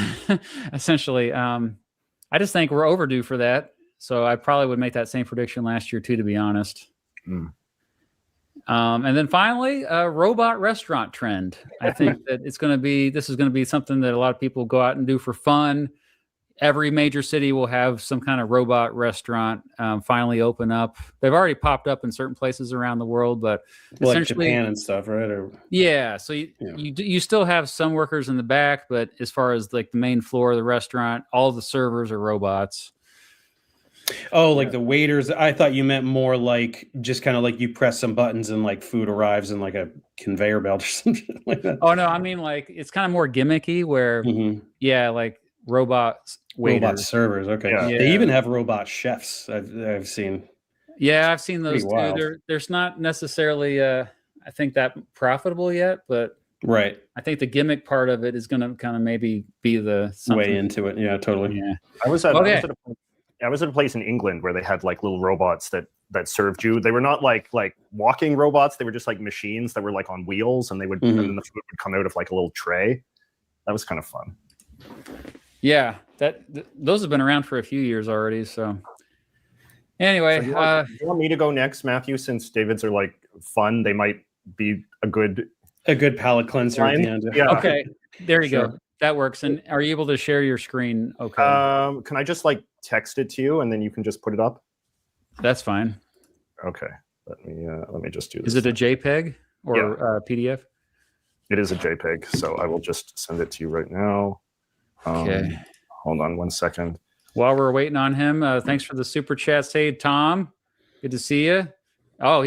S1: essentially. I just think we're overdue for that. So I probably would make that same prediction last year too, to be honest. And then finally, a robot restaurant trend. I think that this is going to be something that a lot of people go out and do for fun. Every major city will have some kind of robot restaurant finally open up. They've already popped up in certain places around the world, but
S2: like
S1: essentially
S2: Japan and stuff, right?
S1: Yeah. So you still have some workers in the back, but as far as like the main floor of the restaurant, all the servers are robots.
S2: Oh, like the waiters. I thought you meant more like just kind of like you press some buttons and like food arrives in like a conveyor belt or something like that.
S1: Oh no, I mean like it's kind of more gimmicky where yeah, like robot
S2: servers. Okay.
S3: Yeah.
S2: They even have robot chefs. I've seen.
S1: Yeah, I've seen those
S2: Pretty wild.
S1: too. There's not necessarily I think that profitable yet, but
S2: Right.
S1: I think the gimmick part of it is going to kind of maybe be the
S2: way into it. Yeah, totally.
S1: Yeah.
S3: I was at a place in England where they had like little robots that served you. They were not like walking robots. They were just like machines that were like on wheels, and they would and then the food would come out of like a little tray. That was kind of fun.
S1: Yeah, those have been around for a few years already. So anyway,
S3: so you want me to go next, Matthew? Since David's are like fun, they might be a good
S2: palate cleanser at the end.
S1: Yeah. Okay, there you go. That works. And are you able to share your screen? Okay.
S3: Can I just like text it to you and then you can just put it up?
S1: That's fine.
S3: Okay. Let me just do this.
S1: Is it a JPEG or PDF?
S3: It is a JPEG, so I will just send it to you right now.
S1: Okay.
S3: Hold on 1 second.
S1: While we're waiting on him, thanks for the super chats. Hey, Tom, good to see you. Oh,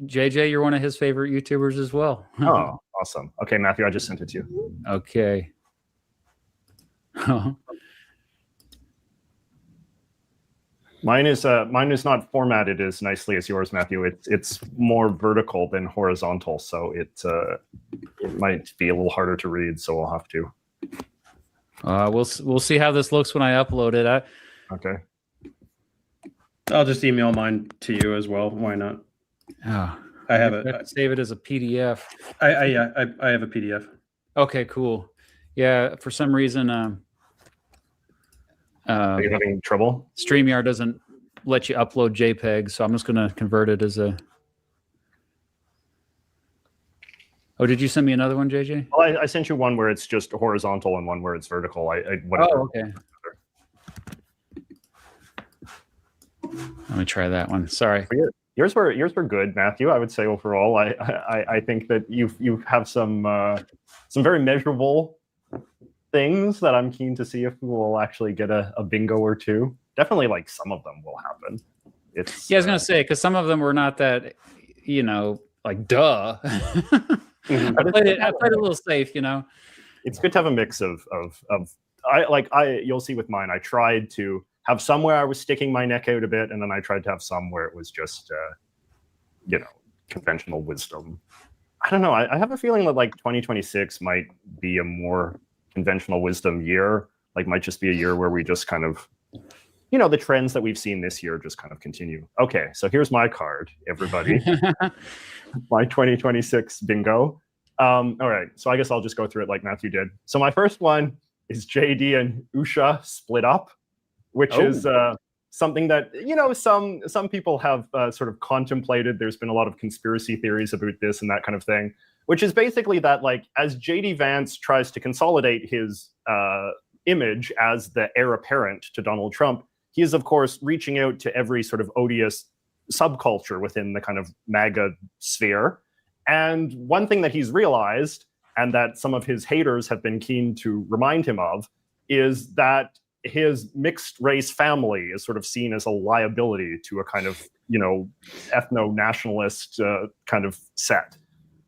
S1: JJ, you're one of his favorite YouTubers as well.
S3: Oh, awesome. Okay, Matthew, I just sent it to you.
S1: Okay.
S3: Mine is not formatted as nicely as yours, Matthew. It's more vertical than horizontal, so it might be a little harder to read. So I'll have to.
S1: We'll see how this looks when I upload it.
S3: Okay.
S2: I'll just email mine to you as well. Why not?
S1: Oh,
S2: I have it.
S1: Save it as a PDF.
S2: I have a PDF.
S1: Okay, cool. Yeah, for some reason,
S3: are you having trouble?
S1: StreamYard doesn't let you upload JPEG, so I'm just going to convert it as a. Oh, did you send me another one, JJ?
S3: Well, I sent you one where it's just horizontal and one where it's vertical. Whatever.
S1: Oh, okay. Let me try that one. Sorry.
S3: Yours were good, Matthew. I would say overall, I think that you have some very measurable things that I'm keen to see if we will actually get a bingo or two. Definitely, like some of them will happen. I was
S1: gonna say because some of them were not that, like duh. I played a little safe,
S3: It's good to have a mix of you'll see with mine. I tried to have some where I was sticking my neck out a bit, and then I tried to have some where it was just conventional wisdom. I don't know. I have a feeling that like 2026 might be a more conventional wisdom year. Like might just be a year where we just kind of the trends that we've seen this year just kind of continue. Okay, so here's my card, everybody. My 2026 bingo. All right, so I guess I'll just go through it like Matthew did. So my first one is JD and Usha split up, which is something that some people have sort of contemplated. There's been a lot of conspiracy theories about this and that kind of thing, which is basically that like as JD Vance tries to consolidate his image as the heir apparent to Donald Trump, he is of course reaching out to every sort of odious subculture within the kind of MAGA sphere. And one thing that he's realized, and that some of his haters have been keen to remind him of, is that his mixed race family is sort of seen as a liability to a kind of, ethno-nationalist kind of set.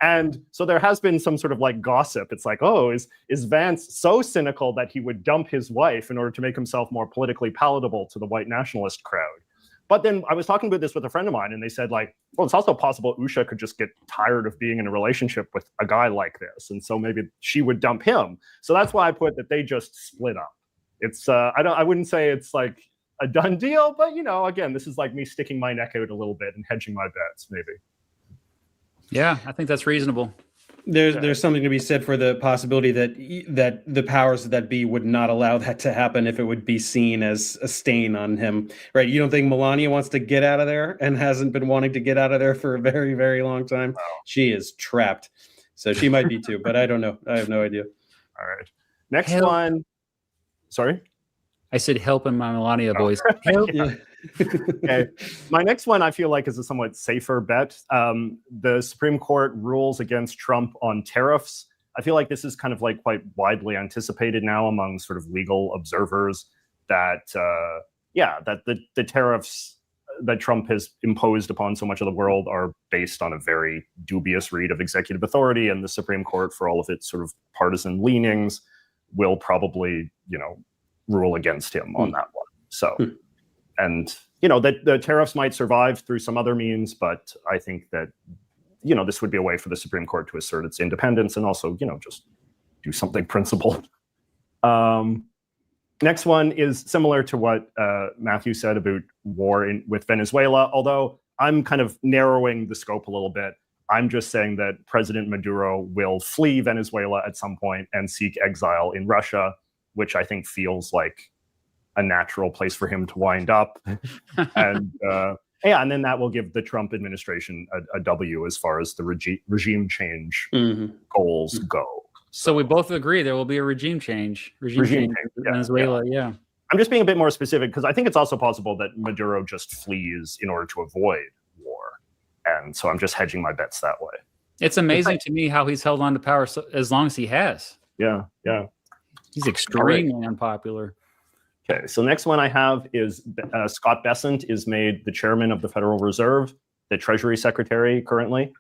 S3: And so there has been some sort of like gossip. It's like, oh, is Vance so cynical that he would dump his wife in order to make himself more politically palatable to the white nationalist crowd? But then I was talking about this with a friend of mine, and they said like, well, it's also possible Usha could just get tired of being in a relationship with a guy like this. And so maybe she would dump him. So that's why I put that they just split up. It's I wouldn't say it's like a done deal, but again, this is like me sticking my neck out a little bit and hedging my bets, maybe.
S1: Yeah, I think that's reasonable.
S2: There's something to be said for the possibility that the powers that be would not allow that to happen if it would be seen as a stain on him, right? You don't think Melania wants to get out of there and hasn't been wanting to get out of there for a very, very long time? Wow. She is trapped. So she might be too, but I don't know. I have no idea.
S3: All right. Next one. Sorry?
S1: I said help in my Melania voice. Help.
S3: Yeah. Okay. My next one I feel like is a somewhat safer bet. The Supreme Court rules against Trump on tariffs. I feel like this is kind of like quite widely anticipated now among sort of legal observers that that the tariffs that Trump has imposed upon so much of the world are based on a very dubious read of executive authority, and the Supreme Court, for all of its sort of partisan leanings, will probably, rule against him on that one. So, and, that the tariffs might survive through some other means, but I think that, this would be a way for the Supreme Court to assert its independence and also, just do something principled. Next one is similar to what Matthew said about war with Venezuela, although I'm kind of narrowing the scope a little bit. I'm just saying that President Maduro will flee Venezuela at some point and seek exile in Russia, which I think feels like a natural place for him to wind up. And and then that will give the Trump administration a W as far as the regime change goals go.
S1: So we both agree there will be a regime change. Regime change in Venezuela, yeah.
S3: I'm just being a bit more specific because I think it's also possible that Maduro just flees in order to avoid war. And so I'm just hedging my bets that way.
S1: It's amazing to me how he's held on to power as long as he has.
S3: Yeah.
S1: He's extremely unpopular.
S3: Okay, so next one I have is Scott Bessent is made the chairman of the Federal Reserve, the Treasury Secretary currently.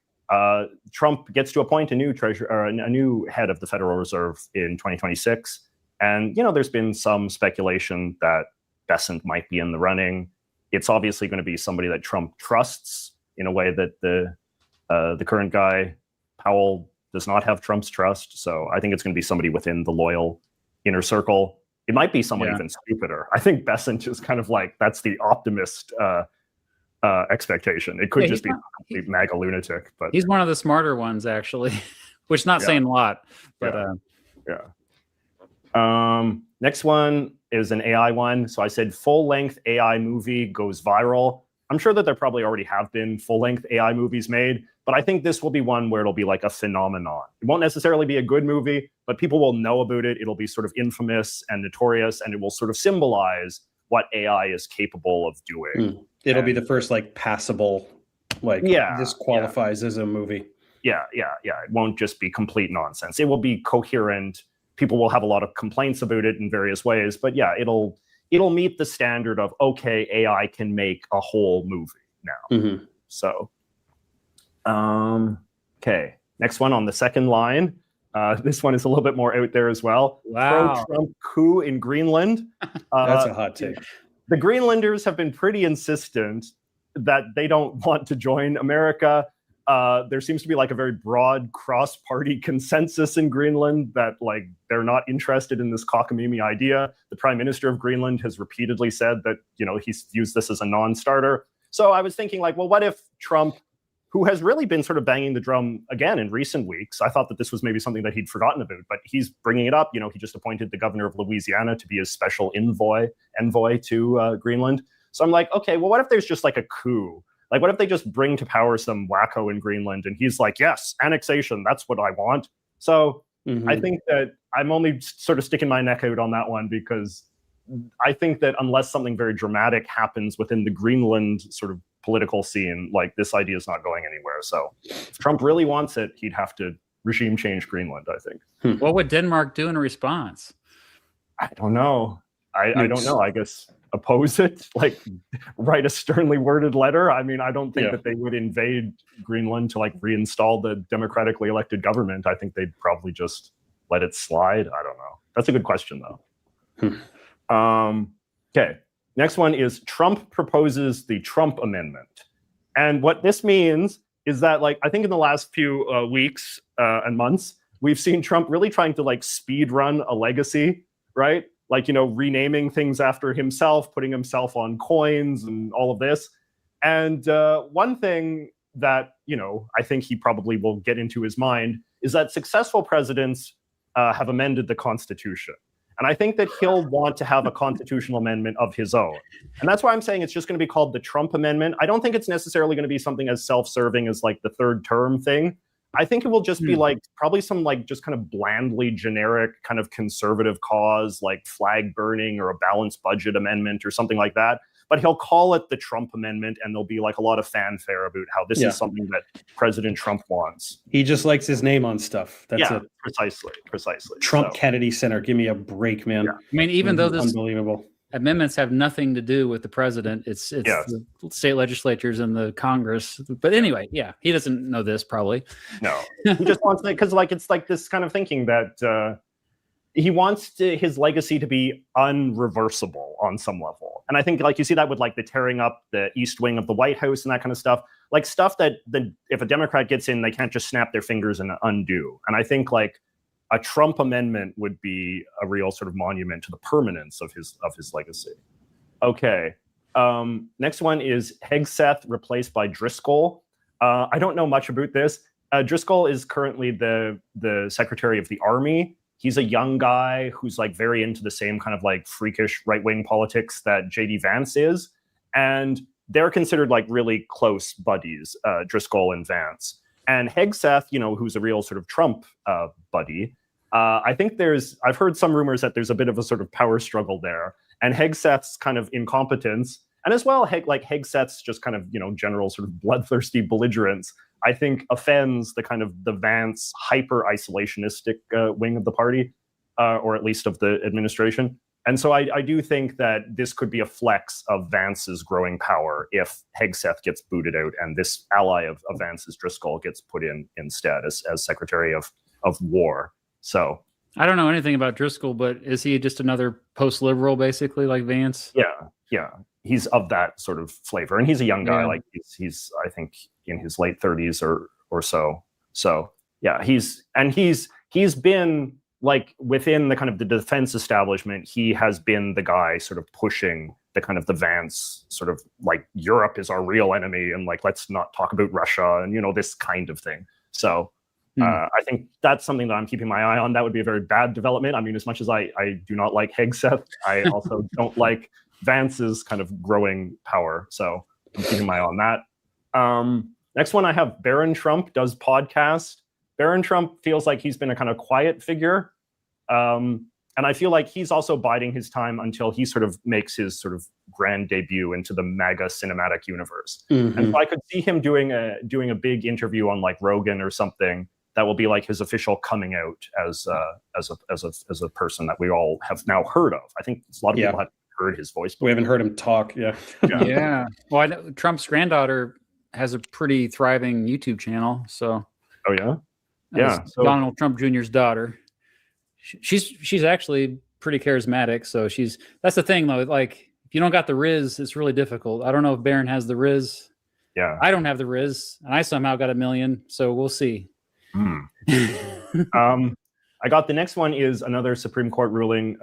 S3: Trump gets to appoint a new head of the Federal Reserve in 2026. And, there's been some speculation that Bessent might be in the running. It's obviously going to be somebody that Trump trusts in a way that the current guy, Powell, does not have Trump's trust. So I think it's going to be somebody within the loyal inner circle. It might be someone even stupider. I think Bessent is kind of like, that's the optimist expectation. It could just be a complete MAGA lunatic, but
S1: he's one of the smarter ones, actually, which not saying a lot. But
S3: next one is an AI one. So I said full-length AI movie goes viral. I'm sure that there probably already have been full-length AI movies made, but I think this will be one where it'll be like a phenomenon. It won't necessarily be a good movie, but people will know about it. It'll be sort of infamous and notorious, and it will sort of symbolize what AI is capable of doing.
S2: It'll be the first passable, this qualifies as a movie.
S3: Yeah. It won't just be complete nonsense. It will be coherent. People will have a lot of complaints about it in various ways, but it'll meet the standard of, okay, AI can make a whole movie now. So, okay. Next one on the second line. This one is a little bit more out there as well.
S1: Wow.
S3: Pro-Trump coup in Greenland.
S2: That's a hot take.
S3: The Greenlanders have been pretty insistent that they don't want to join America. There seems to be a very broad cross-party consensus in Greenland that they're not interested in this cockamamie idea. The Prime Minister of Greenland has repeatedly said that he views this as a non-starter. So I was thinking well, what if Trump, who has really been sort of banging the drum again in recent weeks, I thought that this was maybe something that he'd forgotten about, but he's bringing it up. He just appointed the governor of Louisiana to be his special envoy to Greenland. So I'm okay, well, what if there's just a coup? What if they just bring to power some wacko in Greenland and he's yes, annexation, that's what I want. So I think that I'm only sort of sticking my neck out on that one because I think that unless something very dramatic happens within the Greenland sort of political scene, this idea is not going anywhere. So if Trump really wants it, he'd have to regime change Greenland, I think.
S1: What would Denmark do in response?
S3: I don't know. I don't know. I guess oppose it, write a sternly worded letter. I mean, I don't think that they would invade Greenland to reinstall the democratically elected government. I think they'd probably just let it slide. I don't know. That's a good question, though. Okay. Next one is Trump proposes the Trump Amendment. And what this means is that, I think in the last few weeks and months, we've seen Trump really trying to speed run a legacy, right? Renaming things after himself, putting himself on coins and all of this. And one thing that, I think he probably will get into his mind is that successful presidents have amended the Constitution. And I think that he'll want to have a constitutional amendment of his own. And that's why I'm saying it's just going to be called the Trump Amendment. I don't think it's necessarily going to be something as self-serving as the third term thing. I think it will just be probably some just kind of blandly generic kind of conservative cause, flag burning or a balanced budget amendment or something like that. But he'll call it the Trump Amendment, and there'll be a lot of fanfare about how this is something that President Trump wants.
S2: He just likes his name on stuff. That's it.
S3: Precisely.
S2: Trump Kennedy Center. Give me a break, man.
S3: Yeah.
S1: I mean, even though this
S2: unbelievable.
S1: amendments have nothing to do with the president. It's the state legislatures and the Congress. But anyway, yeah, he doesn't know this probably.
S3: No, he just wants to, because like it's like this kind of thinking that he wants his legacy to be unreversible on some level. And I think like you see that with like the tearing up the East Wing of the White House and that kind of stuff, like stuff that if a Democrat gets in, they can't just snap their fingers and undo. And I think like a Trump amendment would be a real sort of monument to the permanence of his legacy. Okay. Next one is Hegseth replaced by Driscoll. I don't know much about this. Driscoll is currently the Secretary of the Army. He's a young guy who's like very into the same kind of like freakish right-wing politics that J.D. Vance is. And they're considered like really close buddies, Driscoll and Vance. And Hegseth, who's a real sort of Trump buddy, I think I've heard some rumors that there's a bit of a sort of power struggle there. And Hegseth's kind of incompetence, and as well, Hegseth's just kind of, general sort of bloodthirsty belligerence, I think offends the kind of the Vance hyper-isolationistic wing of the party, or at least of the administration. And so I do think that this could be a flex of Vance's growing power if Hegseth gets booted out and this ally of Vance's, Driscoll, gets put in instead as Secretary of War. So
S1: I don't know anything about Driscoll, but is he just another post-liberal, basically, like Vance?
S3: Yeah. He's of that sort of flavor, and he's a young guy. Yeah. Like he's I think in his late 30s or so. So yeah, he's been like within the kind of the defense establishment. He has been the guy sort of pushing the kind of the Vance sort of like Europe is our real enemy, and like let's not talk about Russia and this kind of thing. So. I think that's something that I'm keeping my eye on. That would be a very bad development. I mean, as much as I do not like Hegseth, I also don't like Vance's kind of growing power. So I'm keeping my eye on that. Next one, I have Barron Trump does podcast. Barron Trump feels like he's been a kind of quiet figure. And I feel like he's also biding his time until he sort of makes his sort of grand debut into the MAGA cinematic universe. Mm-hmm. And so I could see him doing a big interview on like Rogan or something. That will be like his official coming out as a person that we all have now heard of. I think a lot of people have heard his voice before.
S2: We haven't heard him talk. Yeah.
S1: Well, I know Trump's granddaughter has a pretty thriving YouTube channel. So.
S3: Oh yeah. Yeah.
S1: So, Donald Trump Jr.'s daughter. She's actually pretty charismatic. So that's the thing though. Like if you don't got the Riz, it's really difficult. I don't know if Barron has the Riz.
S3: Yeah.
S1: I don't have the Riz, and I somehow got 1 million. So we'll see.
S3: I got the next one is another Supreme Court ruling.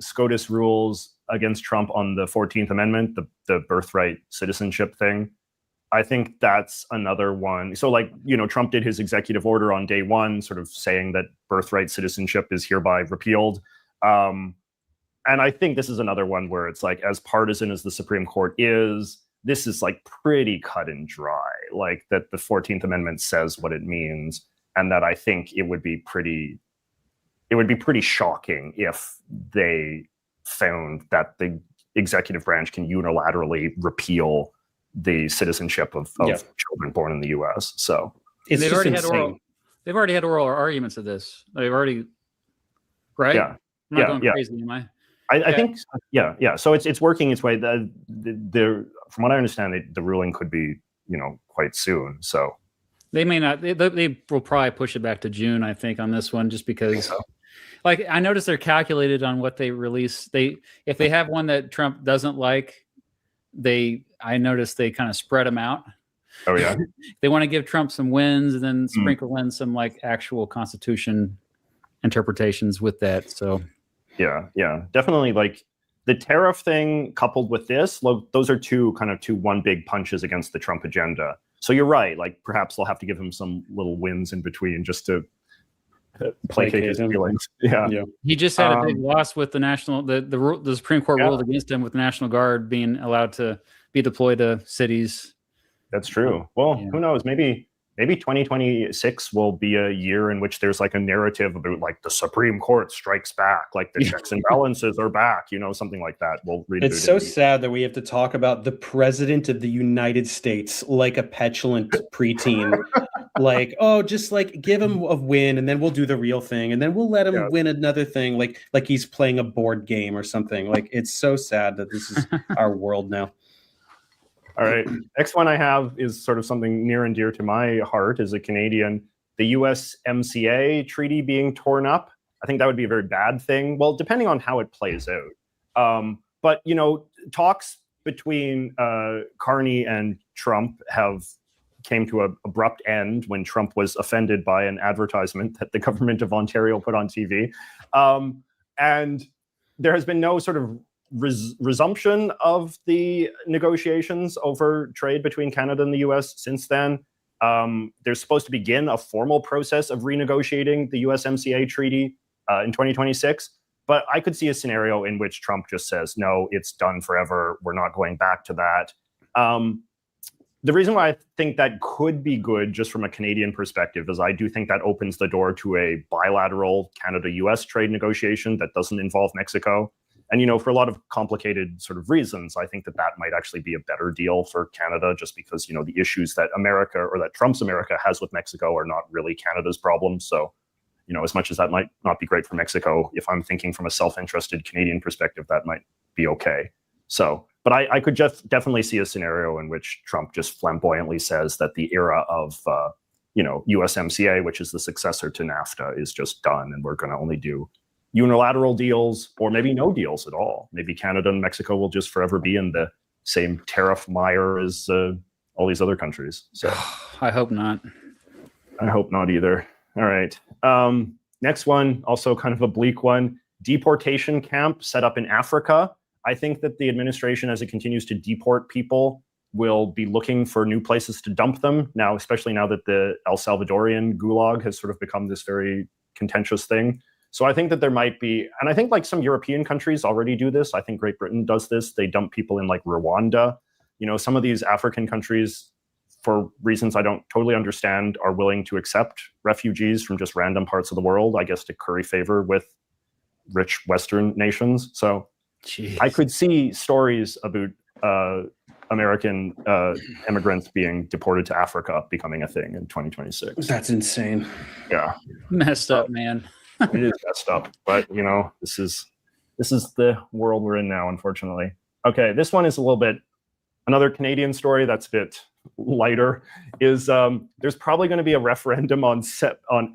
S3: SCOTUS rules against Trump on the 14th Amendment, the birthright citizenship thing. I think that's another one. So like, Trump did his executive order on day one, sort of saying that birthright citizenship is hereby repealed. And I think this is another one where it's like, as partisan as the Supreme Court is, this is like pretty cut and dry, like that the 14th Amendment says what it means. And that I think it would be pretty shocking if they found that the executive branch can unilaterally repeal the citizenship of children born in the U.S. So
S1: they've already had oral arguments of this. They've already, right?
S3: Yeah,
S1: I'm not going crazy, am I?
S3: I think, yeah. So it's working its way. The from what I understand, the ruling could be, quite soon. So.
S1: They may not. They will probably push it back to June, I think, on this one, just because. Like I noticed they're calculated on what they release. If they have one that Trump doesn't like, I noticed they kind of spread them out.
S3: Oh yeah.
S1: They want to give Trump some wins and then sprinkle in some like actual Constitution interpretations with that. So. Yeah,
S3: definitely. Like the tariff thing coupled with this, those are two one big punches against the Trump agenda. So you're right. Like perhaps they'll have to give him some little wins in between just to placate his feelings. Yeah.
S1: He just had a big loss with the Supreme Court ruled against him with the National Guard being allowed to be deployed to cities.
S3: That's true. Well, who knows? Maybe 2026 will be a year in which there's like a narrative about like the Supreme Court strikes back, like the checks and balances are back, something like that. We'll read.
S2: It's so sad that we have to talk about the president of the United States like a petulant preteen. like, oh, just like give him a win and then we'll do the real thing and then we'll let him win another thing, like he's playing a board game or something. Like, it's so sad that this is our world now.
S3: All right, next one I have is sort of something near and dear to my heart as a Canadian. The USMCA treaty being torn up. I think that would be a very bad thing. Well, depending on how it plays out. But, you know, talks between Carney and Trump came to an abrupt end when Trump was offended by an advertisement that the government of Ontario put on TV. And there has been no sort of resumption of the negotiations over trade between Canada and the US since then. There's supposed to begin a formal process of renegotiating the USMCA treaty in 2026. But I could see a scenario in which Trump just says, no, it's done forever. We're not going back to that. The reason why I think that could be good just from a Canadian perspective is I do think that opens the door to a bilateral Canada-US trade negotiation that doesn't involve Mexico. And, you know, for a lot of complicated sort of reasons, I think that might actually be a better deal for Canada just because, you know, the issues that America or that Trump's America has with Mexico are not really Canada's problems. So, you know, as much as that might not be great for Mexico, if I'm thinking from a self-interested Canadian perspective, that might be okay. So, but I could just definitely see a scenario in which Trump just flamboyantly says that the era of, you know, USMCA, which is the successor to NAFTA, is just done. And we're going to only do unilateral deals or maybe no deals at all. Maybe Canada and Mexico will just forever be in the same tariff mire as all these other countries. So
S1: I hope not.
S3: I hope not either. All right. Next one, also kind of a bleak one. Deportation camp set up in Africa. I think that the administration, as it continues to deport people, will be looking for new places to dump them now, especially now that the El Salvadorian gulag has sort of become this very contentious thing. So I think that there might be, and I think like some European countries already do this. I think Great Britain does this. They dump people in like Rwanda. You know, some of these African countries, for reasons I don't totally understand, are willing to accept refugees from just random parts of the world, I guess, to curry favor with rich Western nations. So
S1: Jeez.
S3: I could see stories about American immigrants being deported to Africa becoming a thing in 2026.
S2: That's insane.
S3: Yeah.
S1: Messed up, man.
S3: It is messed up, but you know, this is the world we're in now, unfortunately. Okay, this one is a little bit another Canadian story that's a bit lighter. Is there's probably going to be a referendum on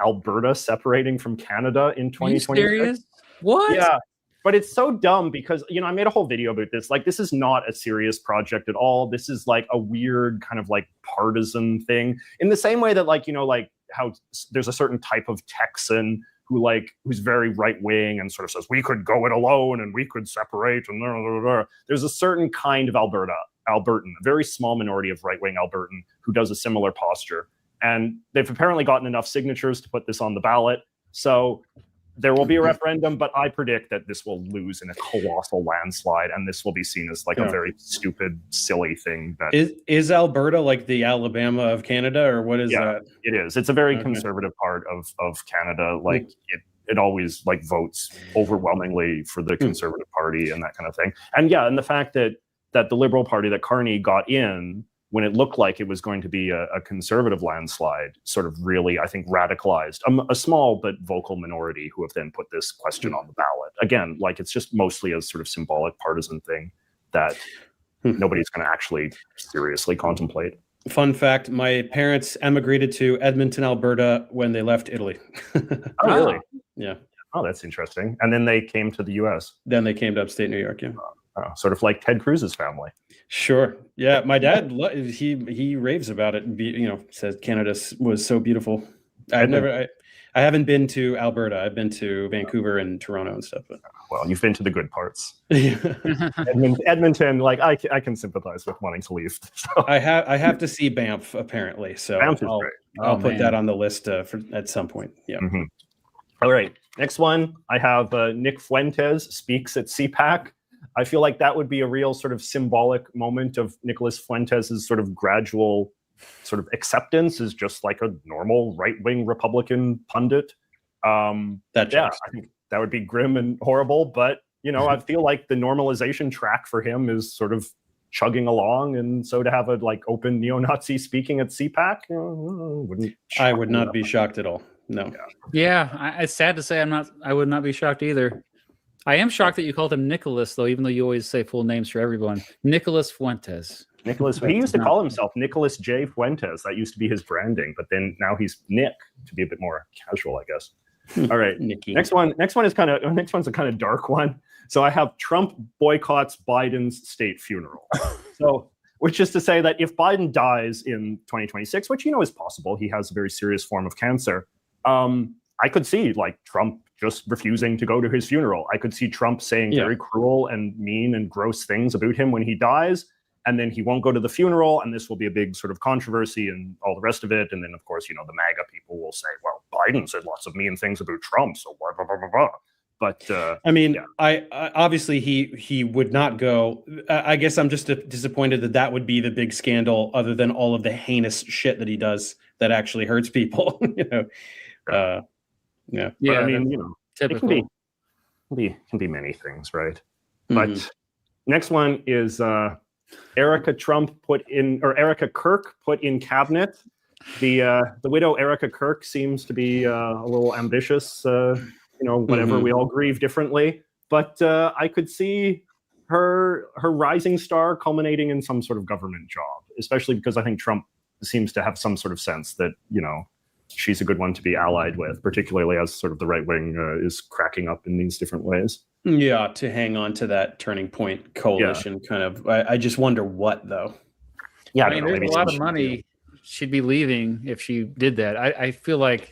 S3: Alberta separating from Canada in 2026.
S1: Are you serious? What?
S3: Yeah. But it's so dumb because, you know, I made a whole video about this. Like, this is not a serious project at all. This is like a weird kind of like partisan thing in the same way that, like, you know, like how there's a certain type of Texan who's very right wing and sort of says we could go it alone and we could separate and blah, blah, blah. There's a certain kind of Albertan, a very small minority of right wing Albertan who does a similar posture. And they've apparently gotten enough signatures to put this on the ballot. So there will be a referendum, but I predict that this will lose in a colossal landslide, and this will be seen as like a very stupid, silly thing. That
S2: is Alberta like the Alabama of Canada, or what is that?
S3: It is. It's a very conservative part of Canada. Like it always like votes overwhelmingly for the Conservative Party and that kind of thing. And yeah, and the fact that the Liberal Party that Carney got in, when it looked like it was going to be a conservative landslide, sort of really, I think, radicalized a small but vocal minority who have then put this question on the ballot. Again, like it's just mostly a sort of symbolic partisan thing that nobody's going to actually seriously contemplate.
S2: Fun fact, my parents emigrated to Edmonton, Alberta when they left Italy.
S3: Oh, really?
S2: Yeah.
S3: Oh, that's interesting. And then they came to the U.S.
S2: Then they came to upstate New York, yeah.
S3: Sort of like Ted Cruz's family.
S2: Sure. Yeah, my dad he raves about it and says Canada was so beautiful. I haven't been to Alberta. I've been to Vancouver and Toronto and stuff. But.
S3: Well, you've been to the good parts. Edmonton, like I can sympathize with wanting to leave. So.
S2: I have to see Banff apparently, so
S3: Banff is great.
S2: I'll put that on the list at some point. Yeah.
S3: Mm-hmm. All right, next one. I have Nick Fuentes speaks at CPAC. I feel like that would be a real sort of symbolic moment of Nicholas Fuentes' sort of gradual sort of acceptance as just like a normal right-wing Republican pundit. I think that would be grim and horrible, but I feel like the normalization track for him is sort of chugging along, and so to have a like open neo-Nazi speaking at CPAC,
S2: I would not be shocked at all. No.
S1: Yeah, it's sad to say I would not be shocked either. I am shocked that you called him Nicholas, though, even though you always say full names for everyone. Nicholas Fuentes.
S3: Nicholas, he used to call himself Nicholas J. Fuentes. That used to be his branding, but then now he's Nick to be a bit more casual, I guess. All right,
S2: Nicky.
S3: next one's a kind of dark one. So I have Trump boycotts Biden's state funeral. So, which is to say that if Biden dies in 2026, which is possible, he has a very serious form of cancer. I could see like Trump just refusing to go to his funeral. I could see Trump saying very cruel and mean and gross things about him when he dies, and then he won't go to the funeral, and this will be a big sort of controversy and all the rest of it. And then, of course, the MAGA people will say, well, Biden said lots of mean things about Trump, so blah, blah, blah, blah, blah. But I
S2: mean, I obviously he would not go. I guess I'm just disappointed that would be the big scandal, other than all of the heinous shit that he does that actually hurts people. Yeah.
S3: But, I mean,
S1: typical.
S3: It can be many things, right? Mm-hmm. But next one is Erica Kirk put in cabinet. The widow Erica Kirk seems to be a little ambitious. Whatever, we all grieve differently. But I could see her rising star culminating in some sort of government job, especially because I think Trump seems to have some sort of sense that, she's a good one to be allied with, particularly as sort of the right wing is cracking up in these different ways.
S2: Yeah, to hang on to that turning point coalition kind of. I just wonder what, though.
S1: Yeah, I mean, there's a lot of money she'd be leaving if she did that. I feel like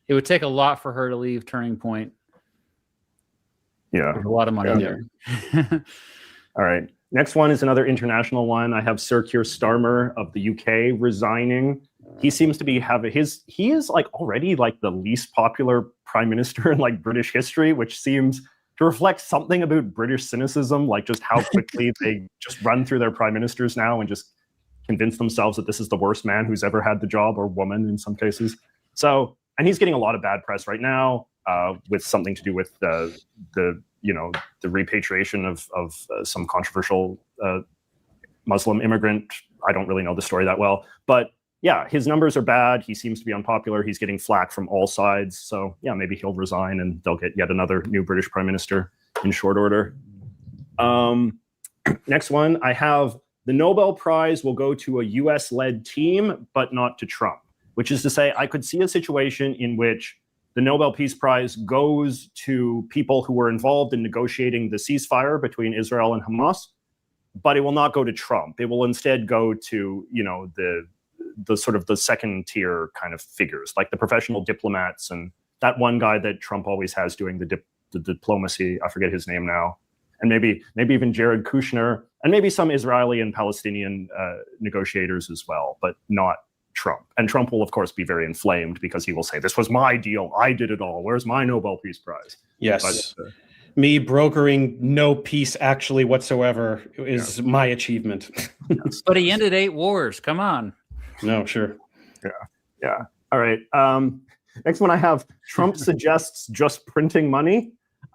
S1: it would take a lot for her to leave Turning Point.
S3: Yeah.
S1: There's a lot of money there.
S3: All right. Next one is another international one. I have Sir Keir Starmer of the UK resigning. He seems to be he is like already like the least popular prime minister in like British history, which seems to reflect something about British cynicism, like just how quickly they just run through their prime ministers now and just convince themselves that this is the worst man who's ever had the job, or woman in some cases. So, and he's getting a lot of bad press right now with something to do with the repatriation of some controversial Muslim immigrant. I don't really know the story that well, but yeah, his numbers are bad. He seems to be unpopular. He's getting flack from all sides. So yeah, maybe he'll resign and they'll get yet another new British prime minister in short order. Next one, I have the Nobel Prize will go to a US-led team, but not to Trump, which is to say I could see a situation in which the Nobel Peace Prize goes to people who were involved in negotiating the ceasefire between Israel and Hamas, but it will not go to Trump. It will instead go to, the sort of the second tier kind of figures, like the professional diplomats and that one guy that Trump always has doing the diplomacy. I forget his name now. And maybe even Jared Kushner, and maybe some Israeli and Palestinian negotiators as well, but not Trump. And Trump will, of course, be very inflamed because he will say, this was my deal. I did it all. Where's my Nobel Peace Prize?
S2: Yes. But, me brokering no peace actually whatsoever is my achievement.
S1: But he ended 8 wars. Come on.
S2: No, sure.
S3: Yeah. All right. Next one I have, Trump suggests just printing money.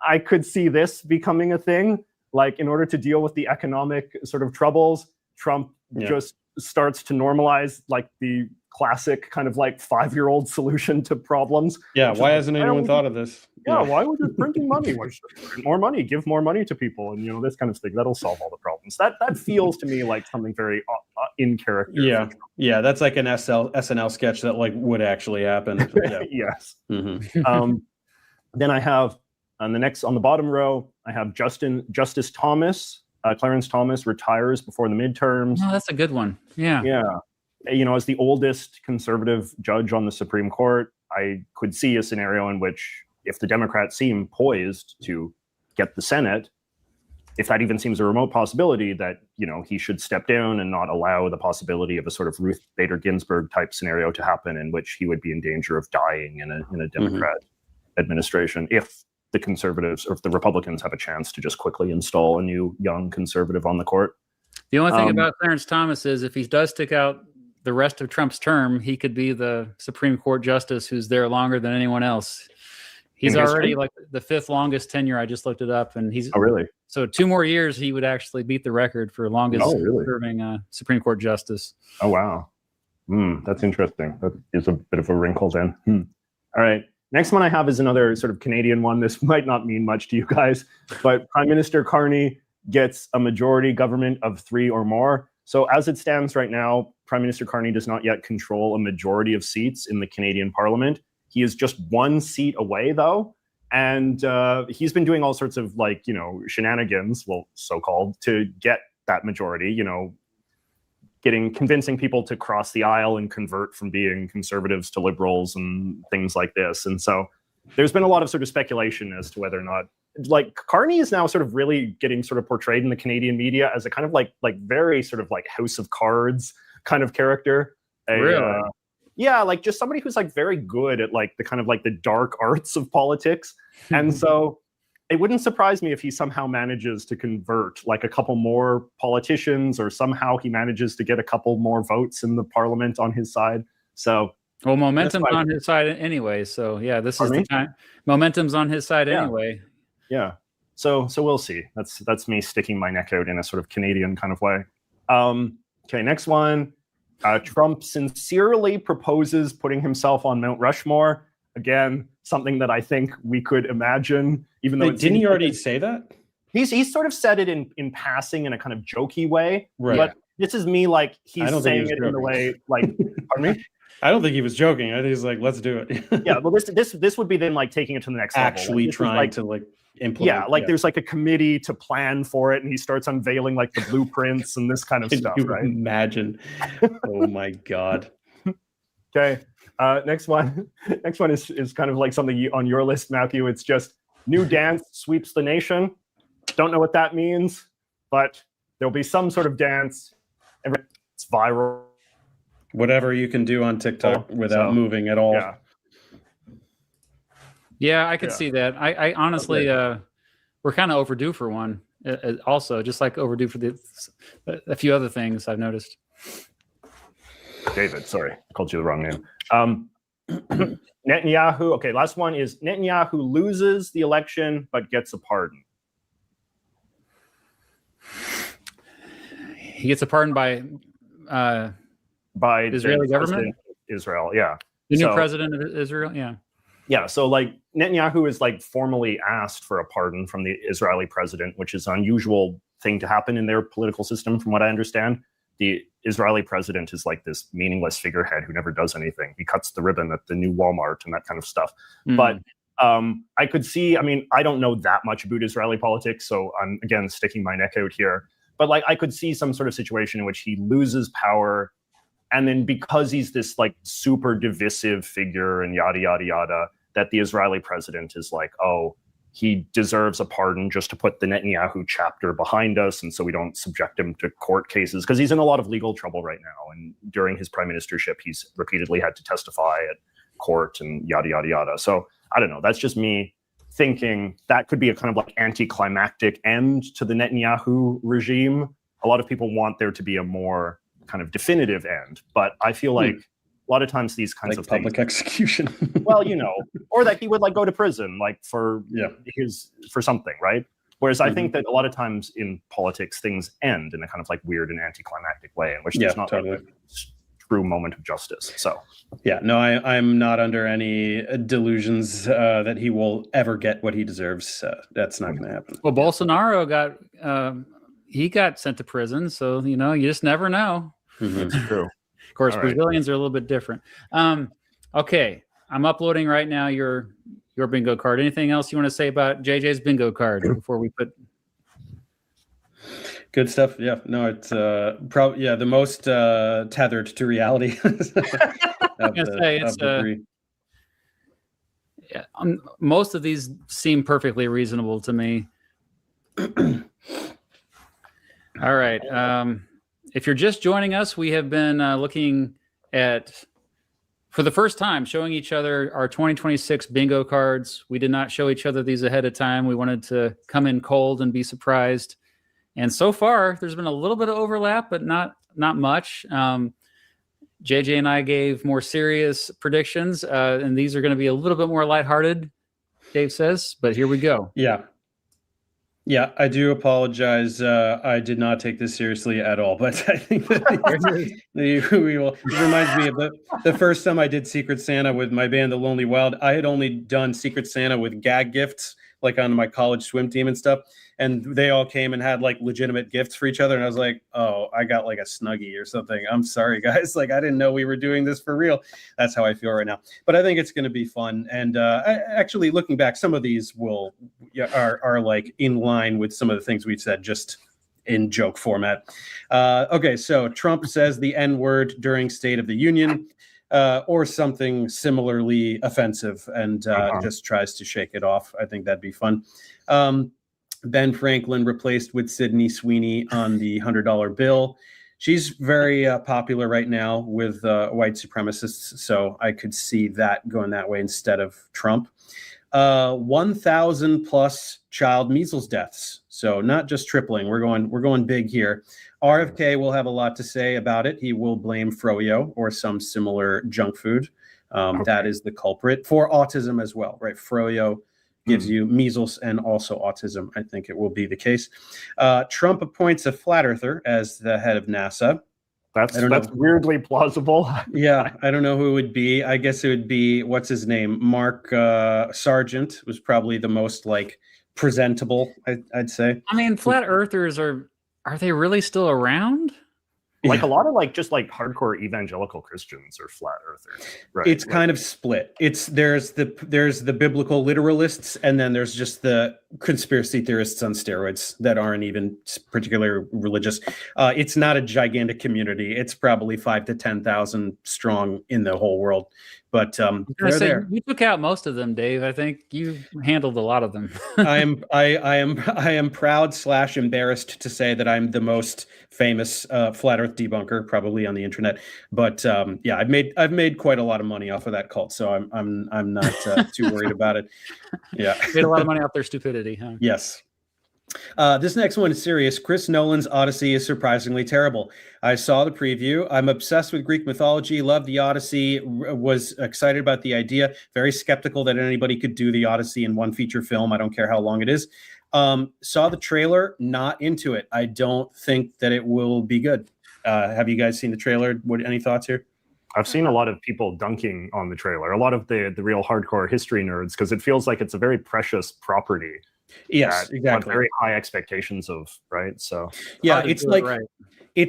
S3: I could see this becoming a thing. Like, in order to deal with the economic sort of troubles, Trump just starts to normalize like the classic kind of like 5-year-old solution to problems.
S2: Yeah, why hasn't anyone thought of this?
S3: Yeah, why would you printing money? Why should print more money, give more money to people, and this kind of thing. That'll solve all the problems. That feels to me like something very in character.
S2: Yeah, that's like an SNL sketch that like would actually happen. Yeah.
S3: Yes.
S2: Mm-hmm.
S3: Then I have on the bottom row, I have Justice Thomas. Clarence Thomas retires before the midterms.
S1: Oh, that's a good one. Yeah.
S3: Yeah. As the oldest conservative judge on the Supreme Court, I could see a scenario in which, if the Democrats seem poised to get the Senate, if that even seems a remote possibility, that he should step down and not allow the possibility of a sort of Ruth Bader Ginsburg type scenario to happen, in which he would be in danger of dying in a Democrat administration, if the conservatives or if the Republicans have a chance to just quickly install a new young conservative on the court.
S1: The only thing about Clarence Thomas is, if he does stick out the rest of Trump's term, he could be the Supreme Court justice who's there longer than anyone else. He's
S3: in
S1: already
S3: history?
S1: like the 5th longest tenure. I just looked it up, and he's
S3: Oh, really?
S1: so 2 more years he would actually beat the record for longest
S3: Oh, really?
S1: serving Supreme Court justice.
S3: Oh, wow. That's interesting. That is a bit of a wrinkle then. All right. Next one I have is another sort of Canadian one. This might not mean much to you guys, but Prime Minister Carney gets a majority government of 3 or more. So as it stands right now, Prime Minister Carney does not yet control a majority of seats in the Canadian Parliament. He is just 1 seat away, though. And he's been doing all sorts of shenanigans, well, so-called, to get that majority, convincing people to cross the aisle and convert from being conservatives to liberals and things like this. And so there's been a lot of sort of speculation as to whether or not, like, Carney is now sort of really getting sort of portrayed in the Canadian media as a kind of like very sort of like House of Cards kind of character.
S1: Really?
S3: Yeah, like just somebody who's like very good at like the kind of like the dark arts of politics. And so it wouldn't surprise me if he somehow manages to convert like a couple more politicians, or somehow he manages to get a couple more votes in the parliament on his side. So,
S1: well, momentum's on his side anyway. So yeah, this is the time. Momentum's on his side anyway.
S3: Yeah. So we'll see. That's me sticking my neck out in a sort of Canadian kind of way. Okay, next one. Trump sincerely proposes putting himself on Mount Rushmore. Again, something that I think we could imagine, even though
S2: didn't he already say that?
S3: He's sort of said it in passing in a kind of jokey way.
S2: Right.
S3: But this is me like he's saying it in the way like, pardon me?
S2: I don't think he was joking. I think he's like, let's do it.
S3: Yeah, well, this would be then like taking it to the next level.
S2: Actually trying to like implement.
S3: Yeah, like there's like a committee to plan for it, and he starts unveiling like the blueprints and this kind of stuff, right?
S2: Imagine. Oh my God.
S3: Okay. Next one is kind of like something on your list, Matthew. It's just new dance sweeps the nation. Don't know what that means, but there'll be some sort of dance. It's viral.
S2: Whatever you can do on TikTok without moving at all.
S1: Yeah, I could see that. I honestly, we're kind of overdue for one. Also, just like overdue for a few other things I've noticed.
S3: David, sorry, I called you the wrong name. Netanyahu. Okay, last one is Netanyahu loses the election but gets a pardon.
S1: He gets a pardon by the Israeli government.
S3: Israel, yeah.
S1: The new president of Israel, yeah.
S3: Yeah, so like Netanyahu is like formally asked for a pardon from the Israeli president, which is an unusual thing to happen in their political system, from what I understand. The Israeli president is like this meaningless figurehead who never does anything. He cuts the ribbon at the new Walmart and that kind of stuff. But I could see, I mean, I don't know that much about Israeli politics, so I'm, again, sticking my neck out here. But like, I could see some sort of situation in which he loses power, and then because he's this like super divisive figure and yada, yada, yada, that the Israeli president is like, oh, he deserves a pardon just to put the Netanyahu chapter behind us, and so we don't subject him to court cases, because he's in a lot of legal trouble right now. And during his prime ministership, he's repeatedly had to testify at court and yada, yada, yada. So I don't know. That's just me thinking that could be a kind of like anticlimactic end to the Netanyahu regime. A lot of people want there to be a more kind of definitive end, but I feel like a lot of times these kinds of
S2: public execution.
S3: Well, you know, or that he would like go to prison, like for for something, right? Whereas I think that a lot of times in politics, things end in a kind of like weird and anticlimactic way, in which there's not like a true moment of justice. So
S2: no, I'm not under any delusions that he will ever get what he deserves. That's not going to happen.
S1: Well, Bolsonaro got sent to prison, so you know, you just never know.
S3: That's true.
S1: Of course, Brazilians are a little bit different. Okay, I'm uploading right now your bingo card. Anything else you want to say about JJ's bingo card before we put?
S2: Good stuff. Yeah, no, it's probably the most tethered to reality.
S1: Most of these seem perfectly reasonable to me. All right. If you're just joining us, we have been looking at, for the first time, showing each other our 2026 bingo cards. We did not show each other these ahead of time. We wanted to come in cold and be surprised. And so far, there's been a little bit of overlap, but not much. JJ and I gave more serious predictions, and these are going to be a little bit more lighthearted. Dave says, but here we go.
S2: Yeah, I do apologize. I did not take this seriously at all, but I think that we will. It reminds me of the first time I did Secret Santa with my band, The Lonely Wild. I had only done Secret Santa with gag gifts, like on my college swim team and stuff. And they all came and had like legitimate gifts for each other. And I was like, oh, I got like a Snuggie or something. I'm sorry, guys. Like, I didn't know we were doing this for real. That's how I feel right now. But I think it's going to be fun. And actually, looking back, some of these are like in line with some of the things we've said, just in joke format. Okay, so Trump says the N-word during State of the Union. Or something similarly offensive, and just tries to shake it off. I think that'd be fun. Ben Franklin replaced with Sydney Sweeney on the $100 bill. She's very popular right now with white supremacists, so I could see that going that way instead of Trump. 1,000 plus child measles deaths, so not just tripling. We're going big here. RFK will have a lot to say about it. He will blame froyo or some similar junk food. That is the culprit for autism as well, right? Froyo gives you measles and also autism. I think it will be the case. Trump appoints a flat earther as the head of NASA.
S3: That's weirdly plausible.
S2: Yeah, I don't know who it would be. I guess it would be, what's his name? Mark Sargent was probably the most like presentable, I'd say.
S1: I mean, flat earthers are they really still around?
S3: Like a lot of like just like hardcore evangelical Christians are flat earthers, right?
S2: It's kind of split. There's the biblical literalists, and then there's just the conspiracy theorists on steroids that aren't even particularly religious. It's not a gigantic community. It's probably 5,000 to 10,000 strong in the whole world. But they're there.
S1: You took out most of them, Dave. I think you handled a lot of them.
S2: I am proud / embarrassed to say that I'm the most famous flat Earth debunker probably on the internet. But yeah, I've made quite a lot of money off of that cult, so I'm not too worried about it. Yeah,
S1: made a lot of money off their stupidity, huh?
S2: Yes. This next one is serious. Chris Nolan's Odyssey is surprisingly terrible. I saw the preview. I'm obsessed with Greek mythology, loved the Odyssey, was excited about the idea, very skeptical that anybody could do the Odyssey in one feature film. I don't care how long it is. Saw the trailer, not into it. I don't think that it will be good. Have you guys seen the trailer? Any thoughts here?
S3: I've seen a lot of people dunking on the trailer, a lot of the real hardcore history nerds, because it feels like it's a very precious property.
S2: Yes, exactly.
S3: Very high expectations of, right? So
S2: yeah, it's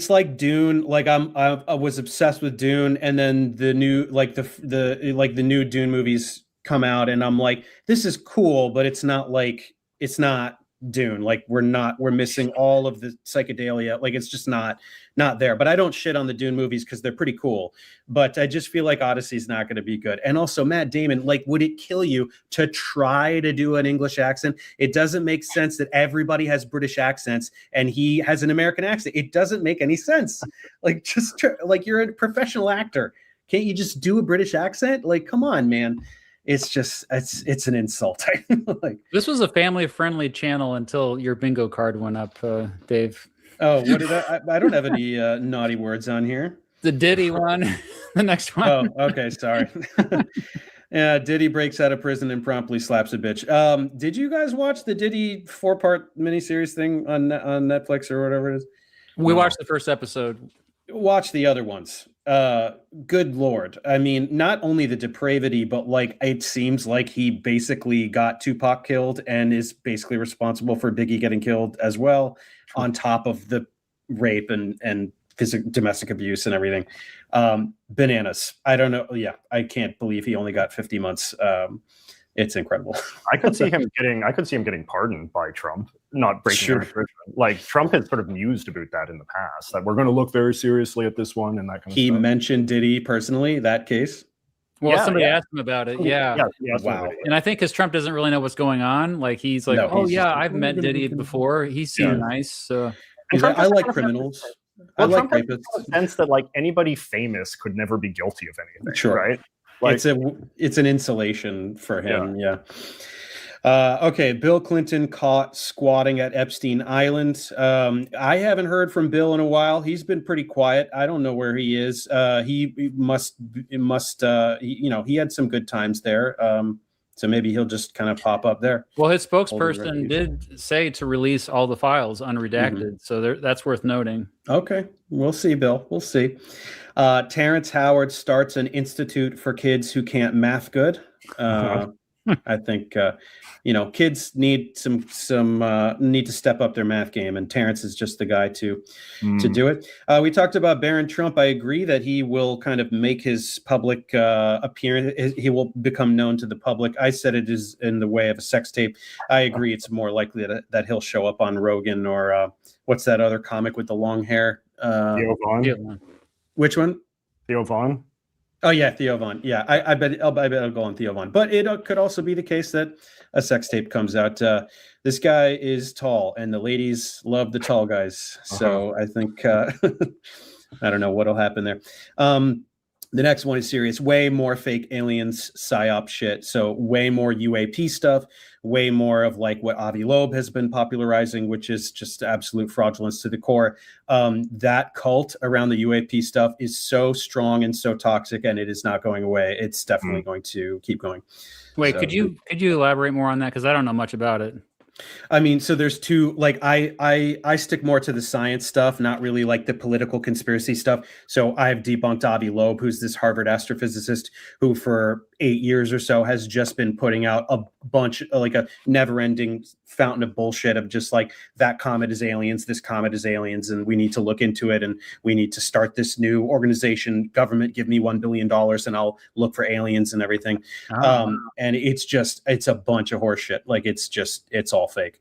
S2: like Dune. Like I was obsessed with Dune, and then the new the new Dune movies come out, and I'm like, this is cool, but it's not Dune. Like we're missing all of the psychedelia. Like it's just not there. But I don't shit on the Dune movies because they're pretty cool. But I just feel like Odyssey's not going to be good. And also Matt Damon, like, would it kill you to try to do an English accent? It doesn't make sense that everybody has British accents and he has an American accent. It doesn't make any sense. Like like you're a professional actor. Can't you just do a British accent? Like, come on, man. It's just it's an insult. Like,
S1: this was a family-friendly channel until your bingo card went up, Dave.
S2: Oh, what did I don't have any naughty words on here.
S1: The Diddy one, the next one.
S2: Oh, okay, sorry. Yeah, Diddy breaks out of prison and promptly slaps a bitch. Did you guys watch the Diddy 4-part miniseries thing on Netflix or whatever it is?
S1: We watched the first episode.
S2: Watch the other ones. Good Lord. I mean, not only the depravity, but like it seems like he basically got Tupac killed and is basically responsible for Biggie getting killed as well, on top of the rape and domestic abuse and everything. Bananas. I don't know. Yeah, I can't believe he only got 50 months. It's incredible.
S3: I could see him getting pardoned by Trump, not breaking out of prison. Like Trump has sort of mused about that in the past, that we're going to look very seriously at this one and that kind of stuff.
S2: He mentioned Diddy personally, that case.
S1: Well, somebody asked him about it. Yeah.
S2: Wow.
S1: And I think because Trump doesn't really know what's going on. Like he's like, I've met Diddy before. He seemed nice.
S2: I like criminals. I like
S3: Trump rapists. Has a sense that like anybody famous could never be guilty of anything. Sure. Right. Like,
S2: it's an insulation for him. Yeah. Okay. Bill Clinton caught squatting at Epstein Island. I haven't heard from Bill in a while. He's been pretty quiet. I don't know where he is. He must. He had some good times there. So maybe he'll just kind of pop up there.
S1: Well, his spokesperson did say to release all the files unredacted, so that's worth noting.
S2: Okay, we'll see, Bill. We'll see. Terrence Howard starts an institute for kids who can't math good. I think kids need need to step up their math game, and Terrence is just the guy to do it. We talked about Barron Trump. I agree that he will kind of make his public appearance. He will become known to the public. I said it is in the way of a sex tape. I agree. It's more likely that he'll show up on Rogan or what's that other comic with the long hair?
S3: Theo Vaughn.
S2: Which one?
S3: Theo Vaughn.
S2: Oh yeah, Theo Vaughn. Yeah, I bet I'll go on Theo Vaughn. But it could also be the case that a sex tape comes out. This guy is tall, and the ladies love the tall guys. So I think I don't know what'll happen there. The next one is serious. Way more fake aliens, psyop shit. So way more UAP stuff. Way more of like what Avi Loeb has been popularizing, which is just absolute fraudulence to the core. That cult around the UAP stuff is so strong and so toxic, and it is not going away. It's definitely going to keep going.
S1: Wait, could you elaborate more on that? Because I don't know much about it.
S2: I mean, so there's two, like I stick more to the science stuff, not really like the political conspiracy stuff. So I've debunked Avi Loeb, who's this Harvard astrophysicist who for 8 years or so has just been putting out a bunch, like a never-ending fountain of bullshit of just like, that comet is aliens, this comet is aliens, and we need to look into it, and we need to start this new organization. Government, give me $1 billion and I'll look for aliens and everything. And it's a bunch of horse shit. Like it's all fake.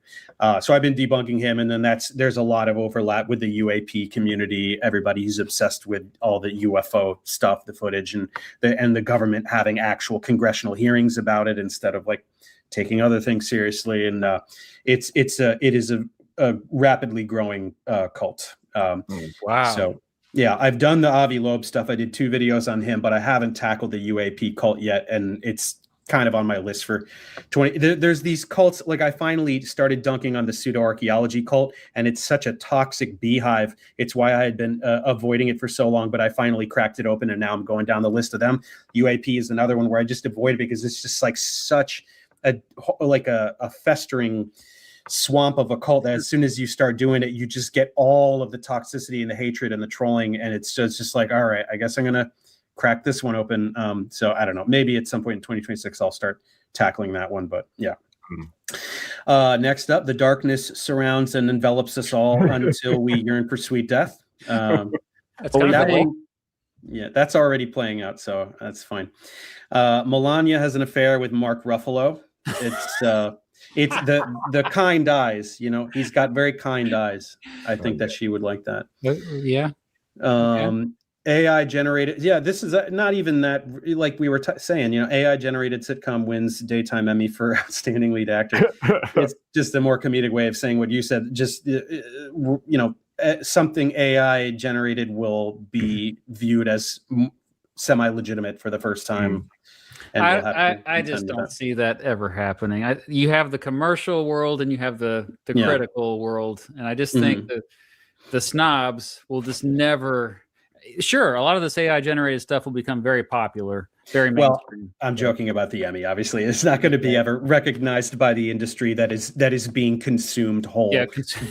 S2: So I've been debunking him, and then there's a lot of overlap with the UAP community. Everybody who's obsessed with all the UFO stuff, the footage, and the government having actual congressional hearings about it instead of like taking other things seriously. And it is a rapidly growing cult.
S1: Wow.
S2: So yeah, I've done the Avi Loeb stuff. I did 2 videos on him, but I haven't tackled the UAP cult yet, and it's kind of on my list for 20. There's these cults. Like I finally started dunking on the pseudo-archaeology cult, and it's such a toxic beehive. It's why I had been avoiding it for so long, but I finally cracked it open, and now I'm going down the list of them. UAP is another one where I just avoid it because it's just like such a festering swamp of a cult that as soon as you start doing it, you just get all of the toxicity and the hatred and the trolling, and it's just like, all right, I guess I'm gonna crack this one open. So I don't know, maybe at some point in 2026 I'll start tackling that one, but yeah. Next up, the darkness surrounds and envelops us all until we yearn for sweet death.
S1: That's kind of cool.
S2: Yeah, that's already playing out, so that's fine. Melania has an affair with Mark Ruffalo. It's the kind eyes, he's got very kind eyes. I think that she would like that.
S1: Yeah.
S2: AI generated. Yeah, this is not even that, like we were saying, AI generated sitcom wins daytime Emmy for outstanding lead actor. It's just a more comedic way of saying what you said. Just, something AI generated will be viewed as semi-legitimate for the first time. And
S1: I just don't see that ever happening. You have the commercial world and you have the critical world. And I just think that the snobs will just never... Sure, a lot of this AI generated stuff will become very popular, very mainstream.
S2: Well, I'm joking about the Emmy. Obviously, it's not going to be ever recognized by the industry that is being consumed whole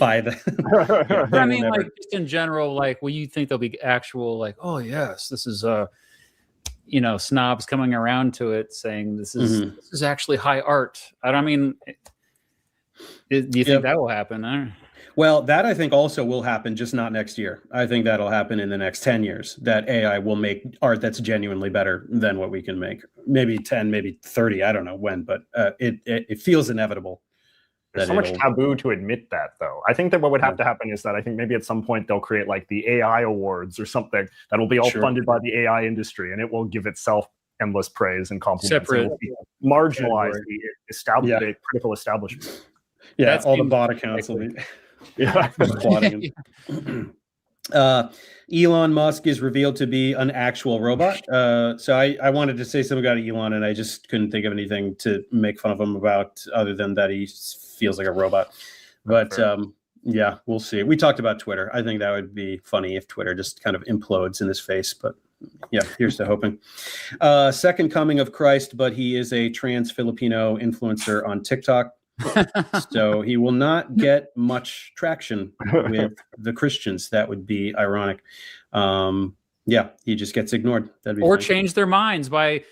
S2: by the.
S1: I mean, like just in general, like, will you think there'll be actual like, oh yes, this is snobs coming around to it saying this is actually high art. I mean, do you think that will happen?
S2: Well, that I think also will happen, just not next year. I think that'll happen in the next 10 years, that AI will make art that's genuinely better than what we can make. Maybe 10, maybe 30, I don't know when, but it feels inevitable.
S3: There's so much taboo to admit that, though. I think that what would have to happen is that I think maybe at some point they'll create like the AI awards or something that will be all funded by the AI industry, and it will give itself endless praise and compliments.
S1: Separate.
S3: Marginalize the critical establishment.
S2: Yeah, that's all the bot accounts will be... Yeah. Elon Musk is revealed to be an actual robot. So I wanted to say something about Elon, and I just couldn't think of anything to make fun of him about other than that he feels like a robot. But yeah, we'll see. We talked about Twitter. I think that would be funny if Twitter just kind of implodes in his face. But Yeah, here's to hoping. Second coming of Christ, but he is a trans Filipino influencer on TikTok. So he will not get much traction with the Christians. That would be ironic. Yeah, he just gets ignored. That'd be
S1: or
S2: fine.
S1: change their minds by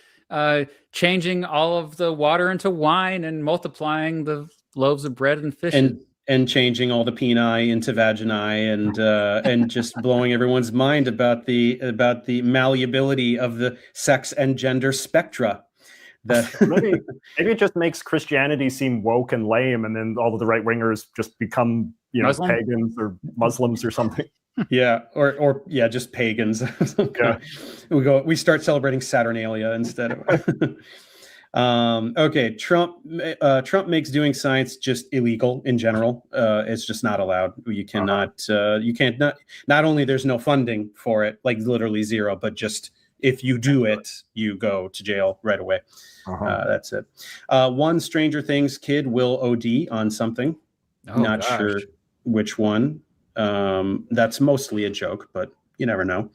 S1: changing all of the water into wine and multiplying the loaves of bread and fish.
S2: And changing all the peni into vaginae and just blowing everyone's mind about the malleability of the sex and gender spectra.
S3: Maybe it just makes Christianity seem woke and lame, and then all of the right wingers just become
S1: Muslim?
S3: pagans or Muslims or something.
S2: Yeah, or just pagans.
S3: Yeah.
S2: We start celebrating Saturnalia instead of. Okay, Trump makes doing science just illegal in general. It's just not allowed. You cannot. You can't. Not only there's no funding for it, like literally zero, but just if you do it, you go to jail right away. That's it. One Stranger Things kid will OD on something. Not sure which one. That's mostly a joke, but you never know.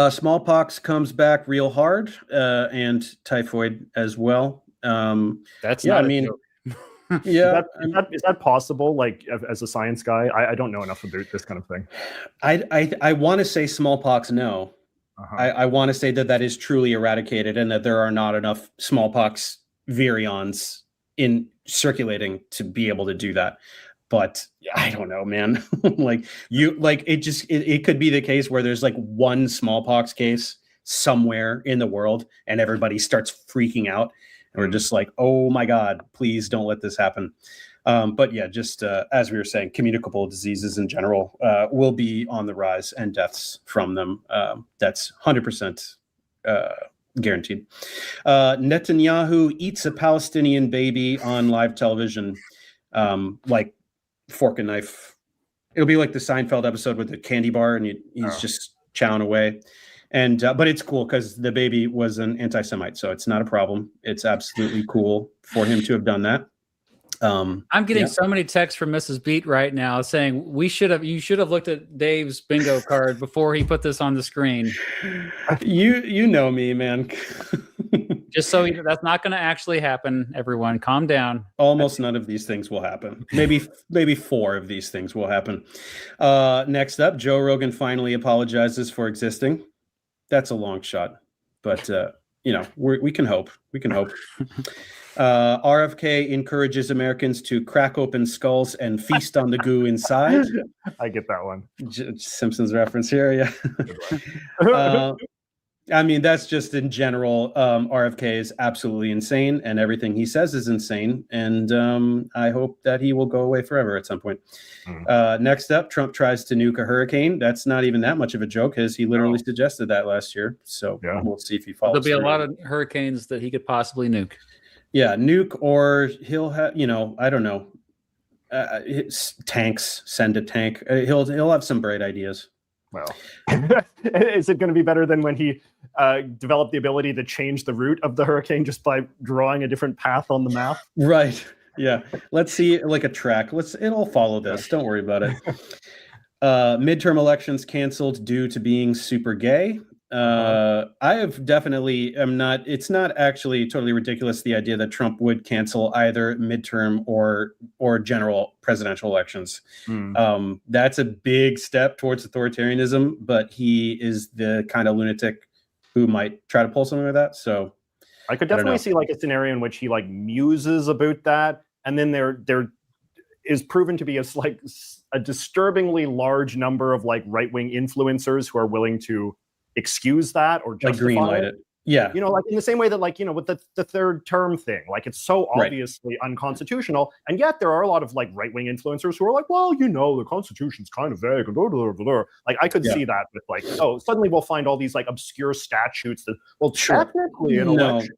S2: Smallpox comes back real hard, and typhoid as well.
S1: That's not a joke.
S2: Yeah,
S3: is that possible? Like, as a science guy, I don't know enough about this kind of thing.
S2: I want to say smallpox. No, I want to say that is truly eradicated, and that there are not enough smallpox virions in circulating to be able to do that. But I don't know, man. It could be the case where there's like one smallpox case somewhere in the world, and everybody starts freaking out. And we're just like, oh my God, please don't let this happen. But yeah, just as we were saying, communicable diseases in general will be on the rise, and deaths from them. That's 100% guaranteed. Netanyahu eats a Palestinian baby on live television, like fork and knife. It'll be like the Seinfeld episode with the candy bar, and he's just chowing away. And but it's cool because the baby was an anti-Semite, so it's not a problem. It's absolutely cool for him to have done that.
S1: I'm getting so many texts from Mrs. Beat right now saying you should have looked at Dave's bingo card before he put this on the screen.
S2: You know me, man.
S1: Just so that's not going to actually happen. Everyone, calm down.
S2: Almost none of these things will happen. Maybe 4 of these things will happen. Next up, Joe Rogan finally apologizes for existing. That's a long shot, but we can hope. We can hope. RFK encourages Americans to crack open skulls and feast on the goo inside.
S3: I get that one.
S2: Simpsons reference here, yeah. I mean, that's just in general. RFK is absolutely insane, and everything he says is insane. And I hope that he will go away forever at some point. Next up, Trump tries to nuke a hurricane. That's not even that much of a joke, because he literally suggested that last year. So we'll see if he follows.
S1: There'll be a lot of hurricanes that he could possibly nuke.
S2: Yeah, nuke, or he'll have, I don't know, tanks. Send a tank. He'll have some bright ideas.
S3: Well, is it going to be better than when he developed the ability to change the route of the hurricane just by drawing a different path on the map?
S2: Right. Yeah. Let's see, like a track. It'll follow this. Don't worry about it. Midterm elections canceled due to being super gay. I have definitely am not. It's not actually totally ridiculous, the idea that Trump would cancel either midterm or general presidential elections. That's a big step towards authoritarianism, but he is the kind of lunatic who might try to pull something like that. So
S3: I could definitely see like a scenario in which he like muses about that, and then there is proven to be a disturbingly large number of like right-wing influencers who are willing to excuse that or justify
S2: green light it. Yeah.
S3: Like in the same way that like, with the third term thing, like it's so obviously unconstitutional. And yet there are a lot of like right-wing influencers who are like, well, the Constitution's kind of vague. And blah, blah, blah, blah. Like I could see that with like, suddenly we'll find all these like obscure statutes that, technically an election.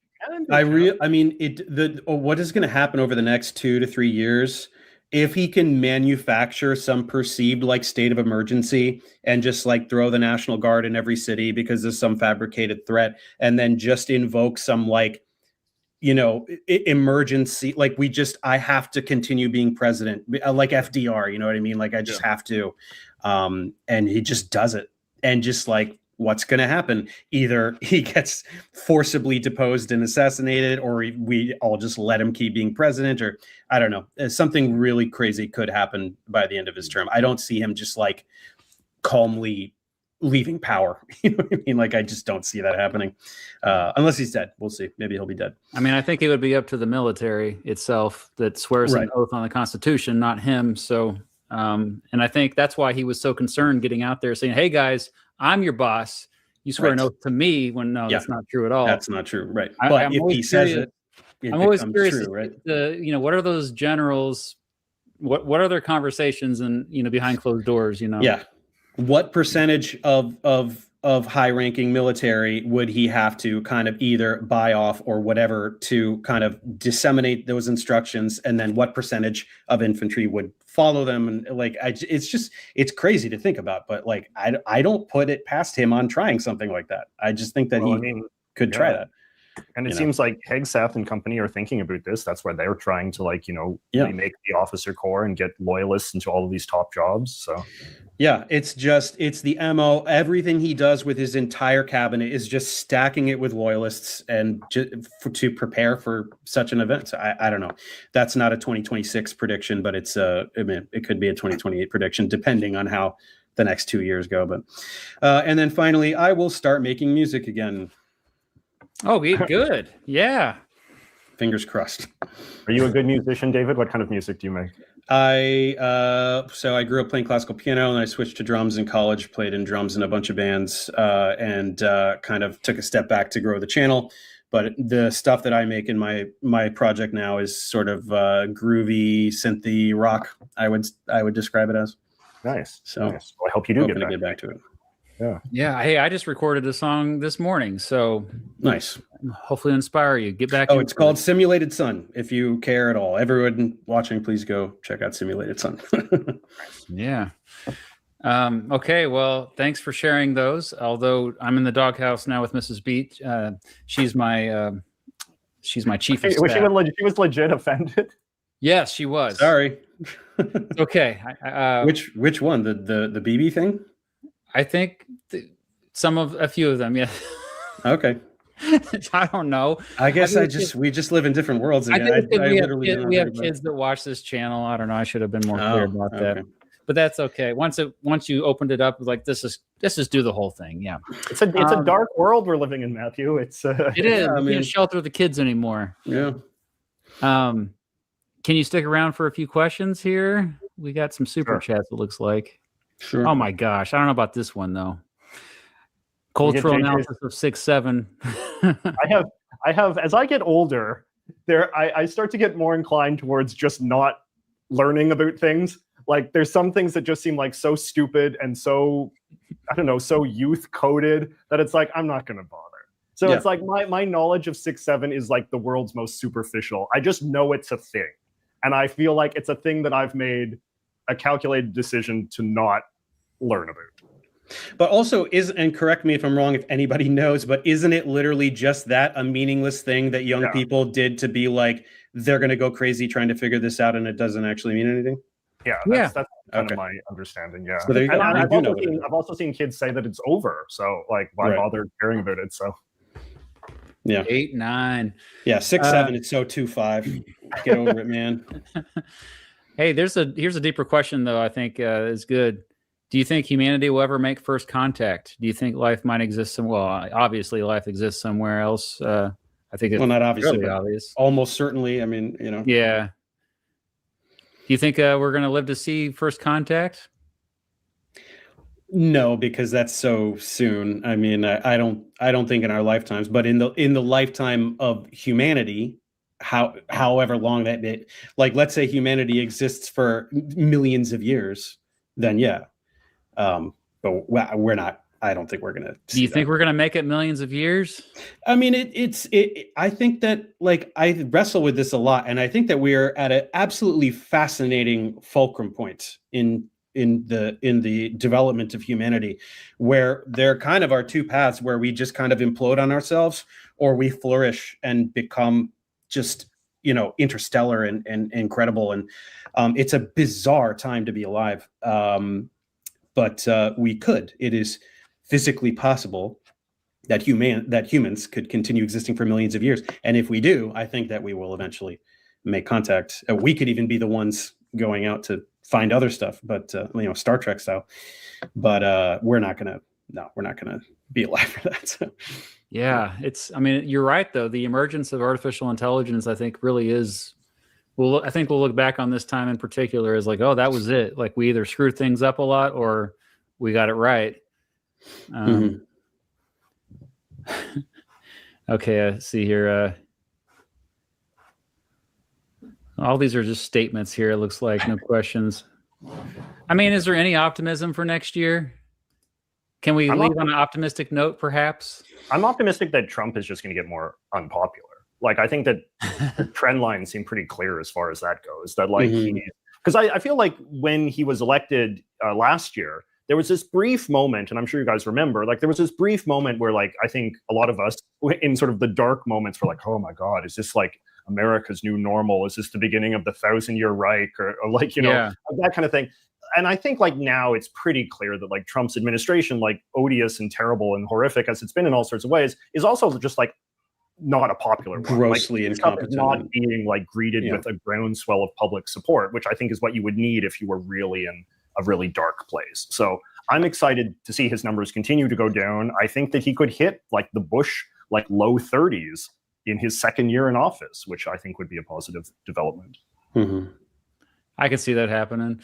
S2: What is going to happen over the next 2 to 3 years, if he can manufacture some perceived like state of emergency and just like throw the National Guard in every city because of some fabricated threat, and then just invoke some like, emergency, like I have to continue being president, like FDR, you know what I mean? Like I just have to. And he just does it. and just like, what's going to happen? Either he gets forcibly deposed and assassinated, or we all just let him keep being president, or I don't know. Something really crazy could happen by the end of his term. I don't see him just like calmly leaving power. You know what I mean? Like, I just don't see that happening unless he's dead. We'll see. Maybe he'll be dead.
S1: I mean, I think it would be up to the military itself that swears an oath on the Constitution, not him. So, and I think that's why he was so concerned getting out there saying, hey guys, I'm your boss. You swear an oath to me, when that's not true at all.
S2: That's not true. Right. But if he says it,
S1: I'm always curious,
S2: true, right?
S1: What are those generals, what are their conversations and, behind closed doors,
S2: Yeah. What percentage of high-ranking military would he have to kind of either buy off or whatever to kind of disseminate those instructions, and then what percentage of infantry would follow them? And like, it's crazy to think about, but like, I don't put it past him on trying something like that. I just think that could try that.
S3: And it seems like Hegseth and company are thinking about this. That's why they're trying to remake the officer corps and get loyalists into all of these top jobs. So
S2: yeah, it's the MO. Everything he does with his entire cabinet is just stacking it with loyalists and to prepare for such an event. So I don't know. That's not a 2026 prediction, but it's it could be a 2028 prediction depending on how the next 2 years go. But and then finally, I will start making music again.
S1: Oh, good. Yeah.
S2: Fingers crossed.
S3: Are you a good musician, David? What kind of music do you make?
S2: So I grew up playing classical piano, and I switched to drums in college, played in drums in a bunch of bands, and kind of took a step back to grow the channel. But the stuff that I make in my project now is sort of groovy, synthy rock. I would describe it as.
S3: Nice.
S2: So
S3: nice. Well, I hope you do
S2: get back to it.
S1: Yeah. Hey, I just recorded a song this morning, so
S2: nice.
S1: Hopefully inspire you. Get back.
S2: Oh, it's called Simulated Sun. If you care at all, everyone watching, please go check out Simulated Sun.
S1: Yeah. Okay. Well, thanks for sharing those. Although I'm in the doghouse now with Mrs. Beat. She's my chief of staff.
S3: She was legit offended.
S1: Yes, she was.
S2: Sorry.
S1: Okay.
S2: Which one? The BB thing?
S1: I think a few of them. Yeah.
S2: Okay.
S1: I don't know.
S2: I guess we just live in different worlds.
S1: I think we have kids that watch this channel. I don't know. I should have been more clear about that. But that's okay. Once you opened it up, like this is do the whole thing. Yeah.
S3: It's a dark world we're living in, Matthew. It
S1: is. We can't shelter the kids anymore.
S2: Yeah.
S1: Can you stick around for a few questions here? We got some super chats, it looks like.
S2: Sure.
S1: Oh my gosh. I don't know about this one though. Cultural analysis of 6-7.
S3: I have as I get older, I start to get more inclined towards just not learning about things. Like there's some things that just seem like so stupid and so, I don't know, so youth coded that it's like, I'm not going to bother. So it's like my knowledge of 6-7 is like the world's most superficial. I just know it's a thing. And I feel like it's a thing that I've made a calculated decision to not learn about.
S2: But also and correct me if I'm wrong, if anybody knows, but isn't it literally just that, a meaningless thing that young people did to be like, they're going to go crazy trying to figure this out and it doesn't actually mean anything?
S3: Yeah, that's kind of my understanding. Yeah.
S2: So
S3: I've also seen kids say that it's over. So like, why bother caring about it? So
S2: yeah.
S1: 8, 9.
S2: Yeah, 6-7, it's so 2-5. Get over it, man.
S1: Hey, here's a deeper question though, I think is good. Do you think humanity will ever make first contact? Do you think life might exist obviously life exists somewhere else. I think it's
S2: not obviously,
S1: really obvious.
S2: Almost certainly. I mean,
S1: Yeah. Do you think we're going to live to see first contact?
S2: No, because that's so soon. I mean, I don't think in our lifetimes, but in the lifetime of humanity, however long that bit, like let's say humanity exists for millions of years, then yeah. But we're not. I don't think we're gonna.
S1: Do you think we're gonna make it millions of years?
S2: I mean, I think that like I wrestle with this a lot, and I think that we are at an absolutely fascinating fulcrum point in the development of humanity, where there kind of are two paths where we just kind of implode on ourselves, or we flourish and become just interstellar and incredible, and it's a bizarre time to be alive. But we could. It is physically possible that humans could continue existing for millions of years. And if we do, I think that we will eventually make contact. We could even be the ones going out to find other stuff, but Star Trek style. But we're not gonna be alive for that. So.
S1: Yeah, you're right though. The emergence of artificial intelligence, I think, really is. I think we'll look back on this time in particular as like, oh, that was it. Like we either screwed things up a lot or we got it right. Okay, I see here. All these are just statements here. It looks like no questions. I mean, is there any optimism for next year? Can we leave on an optimistic note, perhaps?
S3: I'm optimistic that Trump is just going to get more unpopular. Like, I think that the trend lines seem pretty clear as far as that goes. That like, because I feel like when he was elected last year, there was this brief moment, and I'm sure you guys remember, like there was this brief moment where like, I think a lot of us in sort of the dark moments were like, oh my God, is this like America's new normal? Is this the beginning of the 1,000-year Reich or like, that kind of thing? And I think like now it's pretty clear that like Trump's administration, like odious and terrible and horrific as it's been in all sorts of ways, is also just like not a popular one.
S2: Grossly incompetent.
S3: Not being like greeted with a groundswell of public support, which I think is what you would need if you were really in a really dark place. So I'm excited to see his numbers continue to go down. I think that he could hit like the Bush, like low 30s in his second year in office, which I think would be a positive development.
S1: I can see that happening.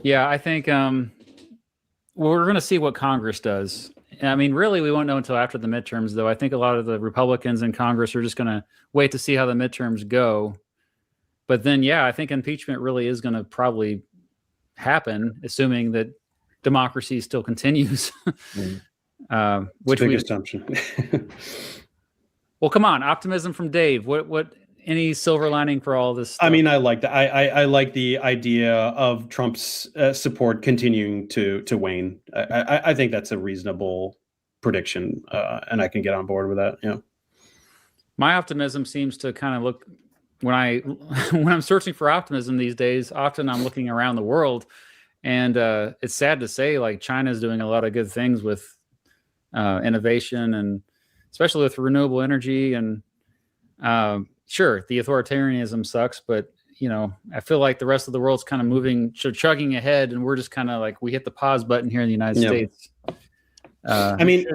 S1: Yeah, I think we're going to see what Congress does. I mean, really, we won't know until after the midterms, though. I think a lot of the Republicans in Congress are just going to wait to see how the midterms go. But then, yeah, I think impeachment really is going to probably happen, assuming that democracy still continues.
S2: Which big assumption.
S1: Well, come on, optimism from Dave. What? Any silver lining for all this stuff?
S2: I mean, I like that. I like the idea of Trump's support continuing to wane. I think that's a reasonable prediction, and I can get on board with that. Yeah.
S1: My optimism seems to kind of look when I'm searching for optimism these days. Often I'm looking around the world, and it's sad to say, like China is doing a lot of good things with innovation, and especially with renewable energy and. Sure, the authoritarianism sucks, but I feel like the rest of the world's kind of chugging ahead, and we're just kind of like we hit the pause button here in the United States.
S2: I mean,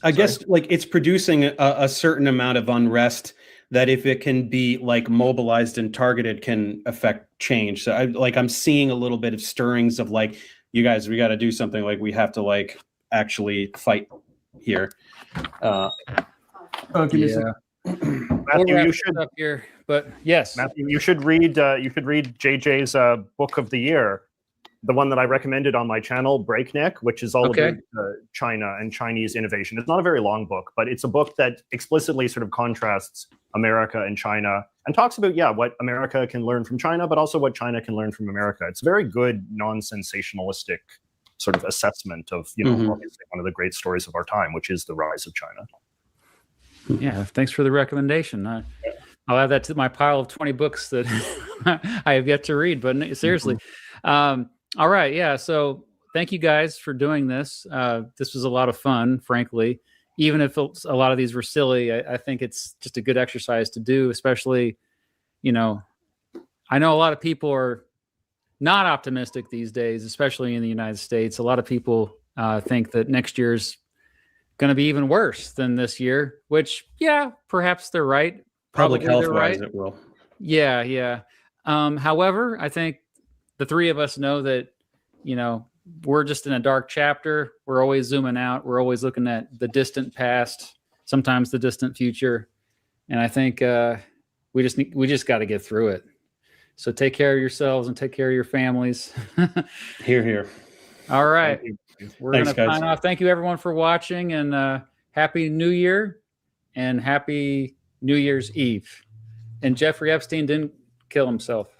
S2: I guess like it's producing a certain amount of unrest that if it can be like mobilized and targeted can affect change. So I'm seeing a little bit of stirrings of like, you guys, we got to do something. Like we have to like actually fight here. Give me some.
S3: Matthew, you should
S1: up here, but yes,
S3: Matthew, you should read JJ's book of the year, the one that I recommended on my channel, Breakneck, which is all about China and Chinese innovation. It's not a very long book, but it's a book that explicitly sort of contrasts America and China and talks about what America can learn from China, but also what China can learn from America. It's a very good, non-sensationalistic sort of assessment of obviously one of the great stories of our time, which is the rise of China.
S1: Yeah, thanks for the recommendation. I'll add that to my pile of 20 books that I have yet to read, but seriously. All right, yeah, so thank you guys for doing this. This was a lot of fun, frankly. Even if a lot of these were silly, I think it's just a good exercise to do, especially, I know a lot of people are not optimistic these days, especially in the United States. A lot of people think that next year's going to be even worse than this year, which, perhaps they're right.
S2: Public health-wise, it will.
S1: Yeah. However, I think the three of us know that, we're just in a dark chapter. We're always zooming out. We're always looking at the distant past, sometimes the distant future. And I think we just got to get through it. So take care of yourselves and take care of your families.
S2: Hear, hear.
S1: All right. We're going to sign off. Thank you, everyone, for watching, and Happy New Year and Happy New Year's Eve. And Jeffrey Epstein didn't kill himself.